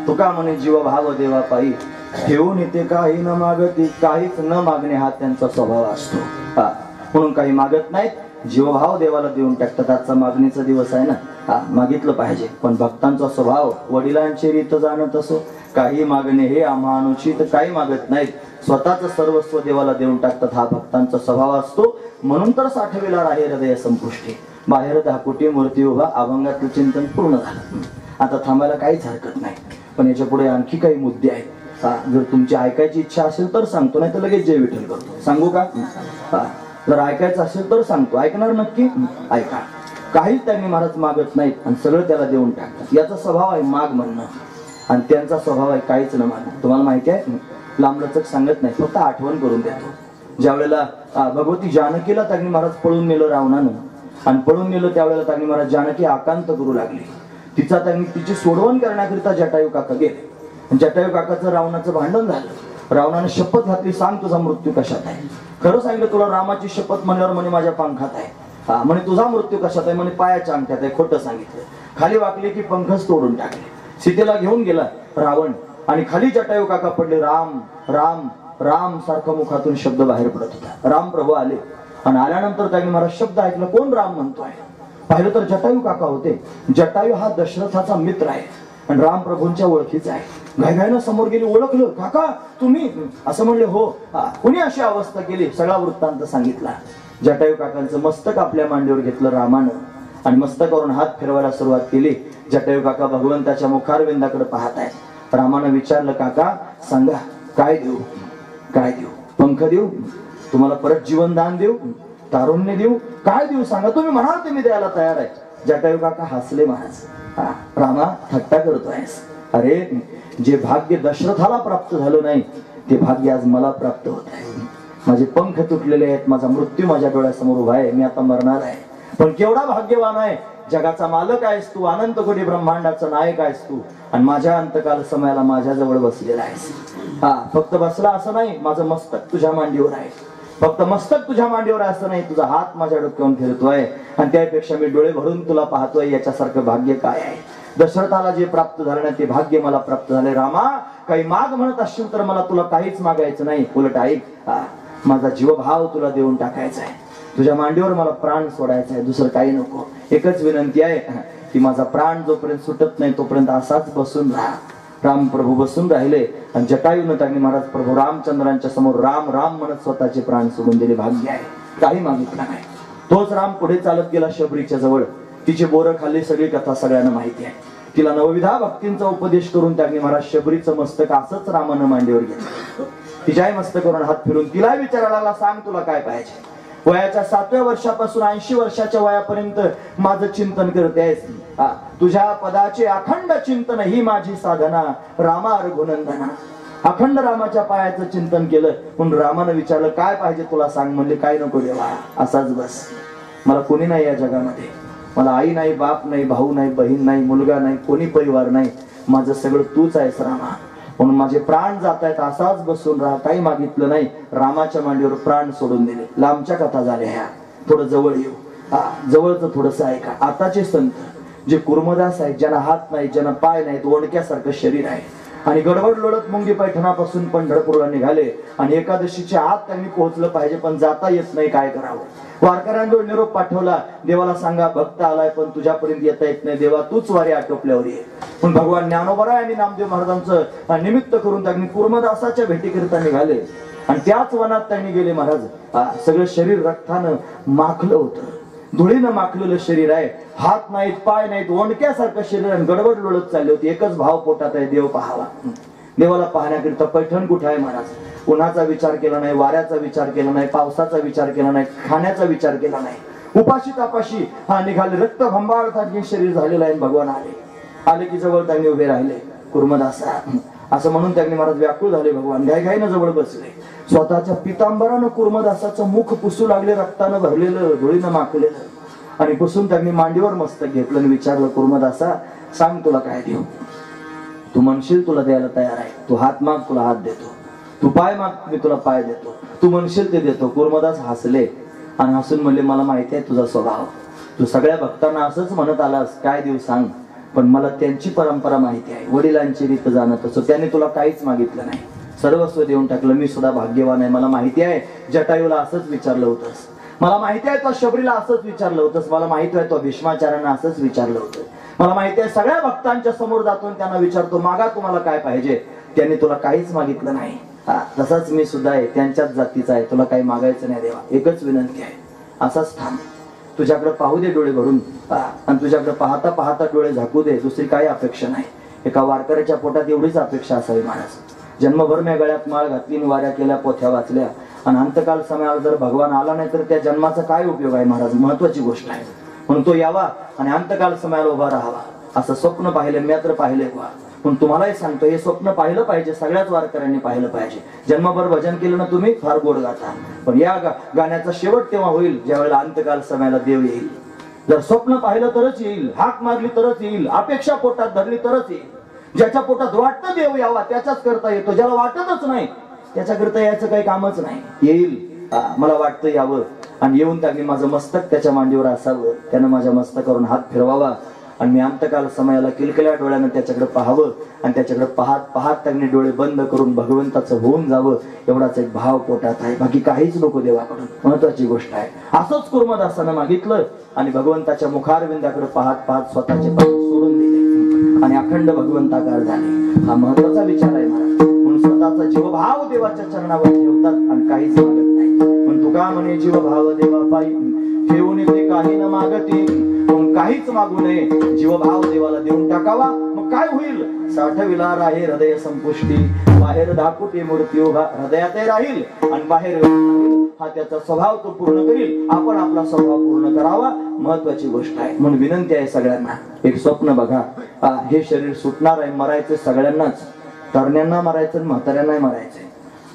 तुका म्हणे जीव भाव देवा पायी ठेवून येते काही न मागती. काहीच न मागणे हा त्यांचा स्वभाव असतो. म्हणून काही मागत नाहीत, जीवभाव देवाला देऊन टाकतात. आजचा मागणीचा दिवस आहे ना, मागितलं पाहिजे. पण भक्तांचा स्वभाव वडिलांची रीत जाणत असो, काही मागणे हे आम्हा अनुचित, काही मागत नाहीत, स्वतःच सर्वस्व देवाला देऊन टाकतात. हा भक्तांचा स्वभाव असतो. म्हणून तर साठविला राहे हृदय संपुष्टी. बाहेर 10 कोटी मूर्ती उभा. अभंगातलं चिंतन पूर्ण झालं. आता थांबायला काहीच हरकत नाही, पण याच्या पुढे आणखी काही मुद्दे आहेत. जर तुमची ऐकायची इच्छा असेल तर सांगतो, नाही तर लगेच जय विठ्ठल करतो. सांगू का? जर ऐकायचं असेल तर सांगतो. ऐकणार नक्की? ऐका. काहीच त्यांनी महाराज मागत नाहीत आणि सगळं त्याला देऊन टाकतात. याचा स्वभाव आहे माग म्हणणं, आणि त्यांचा स्वभाव आहे काहीच न मागणं. तुम्हाला माहिती आहे, लांबलचक सांगत नाही, फक्त आठवण करून देतो. ज्या वेळेला भगवती जानकीला त्यांनी महाराज पळून नेलं रावणानं, आणि पळून नेलं त्यावेळेला त्यांनी महाराज जानकी आकांत करू लागली. तिची सोडवण करण्याकरिता जटायू काका गेले. जटायू काकाचं रावणाचं भांडण झालं. रावणाने शपथ घातली, सांग तुझा मृत्यू कशात आहे. खरं सांगितलं तुला रामाची शपथ म्हणल्यावर म्हणे माझ्या पंखात आहे. म्हणे तुझा मृत्यू कशात आहे, म्हणे पायाच्या अंगठ्यात आहे. खोटं सांगितलं. खाली वाकले की पंखच तोडून टाकले. सीतेला घेऊन गेला रावण, आणि खाली जटायू काका पडले. राम राम राम सारखा मुखातून शब्द बाहेर पडत होता. राम प्रभू आले, आणि आल्यानंतर त्यांनी मला शब्द ऐकला, कोण राम म्हणतोय. पाहिलं तर जटायू काका होते. जटायू हा दशरथाचा मित्र आहे आणि राम प्रभूंच्या ओळखीचा आहे. घाईघाईनं समोर गेली, ओळखलं, काका तुम्ही? असं म्हणले, हो. कुणी अशी अवस्था केली? सगळा वृत्तांत सांगितला. जटायू काकांचं मस्तक आपल्या मांडीवर घेतलं रामानं, आणि मस्तकावरून हात फिरवायला सुरुवात केली. जटायू काका भगवंताच्या मुखारविंदाकडे पाहत आहेत. रामानं विचारलं, काका सांगा, काय देऊ? काय देऊ? पंख देऊ? तुम्हाला परत जीवनदान देऊ? तारुण्य देऊ? काय देऊ सांगा, तुम्ही म्हणाल ते मी द्यायला तयार आहे. जटायू काका हसले महाराज. रामा थट्टा करतोयस? अरे जे भाग्य दशरथाला प्राप्त झालं नाही ते भाग्य आज मला प्राप्त होत आहे. माझे पंख तुटलेले आहेत, माझा मृत्यू माझ्या डोळ्यासमोर उभा आहे, मी आता मरणार आहे. पण केवढा भाग्यवान आहे, जगाचा मालक आहेस तू, अनंत कोटी ब्रह्मांडाचा नायक आहेस तू, आणि माझ्या अंतकाल समयाला माझ्या जवळ बसलेला आहेस. फक्त बसला असं नाही, माझं मस्तक तुझ्या मांडीवर आहे. फक्त मस्तक तुझ्या मांडीवर असं नाही, तुझा हात माझ्या डोक्यावर फिरतोय, आणि त्यापेक्षा मी डोळे भरून तुला पाहतोय. याच्यासारखं भाग्य काय आहे? दशरथाला जे प्राप्त झालं नाही ते भाग्य मला प्राप्त झाले. रामा काही माग म्हणत असशील तर मला तुला काहीच मागायचं नाही, उलट ऐक, माझा जीवभाव तुला देऊन टाकायचा आहे. तुझ्या मांडीवर मला प्राण सोडायचा आहे, दुसरं काही नको. एकच विनंती आहे की माझा प्राण जोपर्यंत सुटत नाही तोपर्यंत असाच बसून राहा. राम प्रभू बसून राहिले, आणि जटायून त्यांनी महाराज प्रभू रामचंद्रांच्या समोर राम राम म्हणत स्वतःचे प्राण सोडून दिले. भाग्य आहे, काही मागितलं नाही. तोच राम पुढे चालत गेला शबरीच्या जवळ. तिची बोरं खाल्ली, सगळी कथा सगळ्यांना माहिती आहे. तिला नवविधा भक्तींचा उपदेश करून त्यांनी महाराज शबरीचं मस्तक असंच रामानं मांडीवर घेतलं. तिच्याही मस्तकावरून हात फिरून तिला विचारायला लागला, सांग तुला काय पाहिजे. वयाच्या 7व्या वर्षापासून 80 वर्षाच्या वयापर्यंत माझं चिंतन करतेस. तुझ्या पदाचे अखंड चिंतन ही माझी साधना. रामा रघुनंदना. अखंड रामाच्या पायाचं चिंतन केलं. म्हणून रामानं विचारलं, काय पाहिजे तुला सांग. म्हणले, काय नको देवा, असाच बस. मला कोणी नाही या जगामध्ये. मला आई नाही, बाप नाही, भाऊ नाही, बहीण नाही, मुलगा नाही, कोणी परिवार नाही. माझं सगळं तूच आहेस रामा. म्हणून माझे प्राण जात आहेत, असाच बसून राहा. काही मागितलं नाही. रामाच्या मांडीवर प्राण सोडून दिले. लांबच्या कथा झाल्या ह्या. थोडं जवळ येऊ. जवळचं थोडस ऐका. आताचे संत जे कुर्मदास आहेत, ज्यांना हात नाही, ज्यांना पाय नाहीत, ओंडक्यासारखं शरीर आहे, आणि गडबड लोळत मुंगी पैठणापासून पंढरपूरला निघाले, आणि एकादशीच्या आत त्यांनी पोहोचलं पाहिजे, पण जाता येत नाही. काय करावं? वारकऱ्यांजवळ निरोप पाठवला, देवाला सांगा भक्त आलाय पण तुझ्यापर्यंत येता येत नाही. देवा तूच वारी आटोपल्यावर ये. पण भगवान ज्ञानोबा आणि नामदेव महाराजांचं निमित्त करून त्यांनी कुर्मदासाच्या भेटीकरिता निघाले, आणि त्याच वनात त्यांनी गेले. महाराज सगळं शरीर रक्तानं माखलं होतं, धुळीनं माखलेलं शरीर आहे. हात नाहीत, पाय नाहीत, ओंडक्यासारखं शरीर, आणि गडबड लोळत चालली होती. एकच भाव पोटात आहे, देव पाहावा. देवाला पाहण्याकरिता पैठण कुठे आहे महाराज? उन्हाचा विचार केला नाही, वाऱ्याचा विचार केला नाही, पावसाचा विचार केला नाही, खाण्याचा विचार केला नाही. उपाशी तापाशी निघाले. रक्त भंबाळसारखे शरीर झालेलं आहे. भगवान आले की जवळ त्यांनी उभे राहिले. कुर्मदासा असं म्हणून त्यांनी महाराज व्याकुळ झाले. भगवान घाईघाईनं जवळ बसले. स्वतःच्या पितांबरानं कुर्मदासाचं मुख पुसू लागले, रक्तानं भरलेलं, धुळीनं माखलेलं, आणि पुसून त्यांनी मांडीवर मस्तक घेतलं आणि विचारलं, कुर्मदासा सांग तुला काय देऊ. तू म्हणशील तुला द्यायला तयार आहे. तू हात माग, तुला हात देतो. तू पाय माग, मी तुला पाय देतो. तू म्हणशील ते देतो. कुर्मदास हसले आणि हसून म्हणले, मला माहिती आहे तुझा स्वभाव. तू सगळ्या भक्तांना असंच म्हणत आलास, काय देऊ सांग. पण मला त्यांची परंपरा माहिती आहे, वडिलांची रीत जाणत असो. त्यांनी तुला काहीच मागितलं नाही, सर्वस्व देऊन टाकलं. मी सुद्धा भाग्यवान आहे. मला माहिती आहे जटायूला असंच विचारलं होतंस, मला माहिती आहे तो शबरीला असंच विचारलं होतंस, मला माहिती आहे तो भीष्माचार्यांना असंच विचारलं होतं. मला माहिती आहे सगळ्या भक्तांच्या समोर जातो त्यांना विचारतो मागा तुम्हाला काय पाहिजे. त्यांनी तुला काहीच मागितलं नाही. तसाच मी सुद्धा आहे, त्यांच्याच जातीचा आहे. तुला काही मागायचं नाही देवा, एकच विनंती आहे, असाच थांब. तुझ्याकडे पाहू दे डोळे भरून, आणि तुझ्याकडे पाहता पाहता डोळे झाकू दे. दुसरी काही अपेक्षा नाही. एका वारकऱ्याच्या पोटात एवढीच अपेक्षा असावी महाराज. जन्मभर मी गळ्यात माळ घातली, वाऱ्या केल्या, पोथ्या वाचल्या, आणि अंतकाल समयाला जर भगवान आला नाही तर त्या जन्माचा काय उपयोग आहे महाराज. महत्वाची गोष्ट आहे. म्हणून तो यावा आणि अंतकाल समयाला उभा राहावा. असं स्वप्न पाहिले, मी तर पाहिले. पण तुम्हालाही सांगतो हे स्वप्न पाहिलं पाहिजे, सगळ्याच वारकऱ्यांनी पाहिलं पाहिजे. जन्मभर भजन केलं ना तुम्ही, फार गोड गाता, पण या गाण्याचा शेवट तेव्हा होईल ज्यावेळेला अंतकाल समयाला देव येईल. जर स्वप्न पाहिलं तरच येईल, हाक मारली तरच येईल, अपेक्षा पोटात धरली तरच येईल. ज्याच्या पोटात वाटतं देव यावा त्याच्याच करता येतो, ज्याला वाटतच नाही त्याच्याकरता याचं काही कामच नाही. येईल, मला वाटतं यावं, आणि येऊन त्यांनी माझं मस्तक त्याच्या मांडीवर असावं, त्यानं माझ्या मस्तकावरून हात फिरवावा, आणि मी अंतकाल समयाला किलकिल्या डोळ्यानं त्याच्याकडे पाहावं, आणि त्याच्याकडे पाहत पाहत त्यांनी डोळे बंद करून भगवंताचं होऊन जावं, एवढाच एक भाव पोटात आहे. बाकी काहीच नको देवाकडून. महत्वाची गोष्ट आहे. असंच कुर्मदासानं मागितलं, आणि भगवंताच्या मुखारविंदाकडे पाहत पाहत स्वतःचे पाय सोडून दिले, आणि अखंड भगवंताकार झाले. हा महत्वाचा विचार आहे महाराज. म्हणून स्वतःचा जीवभाव देवाच्या चरणावर ठेवतात आणि काहीच मागत नाही. म्हणून तुका म्हणे जीवभाव देवा पायी ठेवून ते काही न मागती, काहीच मागू नये, जीवभाव देवाला देऊन टाकावा. मग काय होईल. साठविला राहे हृदय संपुष्टी, बाहेर दाकुटी मूर्ती उभा, हृदयात राहील आणि बाहेर हा त्याचा स्वभाव तो पूर्ण करील. आपण आपला स्वभाव पूर्ण करावा, महत्वाची गोष्ट आहे. म्हणून विनंती आहे सगळ्यांना, एक स्वप्न बघा. हे शरीर सुटणार आहे, मरायचं सगळ्यांनाच, तरण्यांना मरायचं, म्हाताऱ्यांनाही मरायचंय.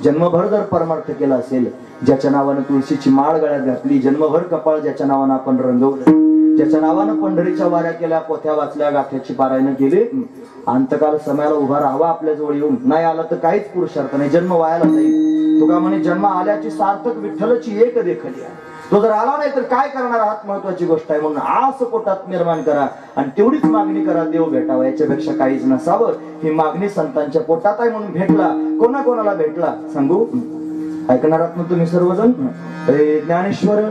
जन्मभर जर परमार्थ केला असेल, ज्याच्या नावानं तुळशीची माळ गळ्यात घातली, जन्मभर कपाळ ज्याच्या नावानं आपण रंगवलं, ज्याच्या नावानं पंढरीच्या वाऱ्या केल्या, पोथ्या वाचल्या, गाठ्याची पारायण केली, अंतकाल समयाला उभा राहावा आपल्या जवळ येऊन. नाही आला तर काहीच पुरुषार्थ नाही, जन्म वायाला जाईल. तुका म्हणे जन्म आल्याची सार्थक विठ्ठलची एक देखली आहे. तो जर आला नाही तर काय करणार आहात, महत्वाची गोष्ट आहे. म्हणून आस पोटात निर्माण करा आणि तेवढीच मागणी करा, देव भेटावा, याच्यापेक्षा काहीच नसावं. ही मागणी संतांच्या पोटात आहे म्हणून भेटला. कोणाकोणाला भेटला सांगू, ऐकणार आहात ना तुम्ही सर्वजण. ज्ञानेश्वर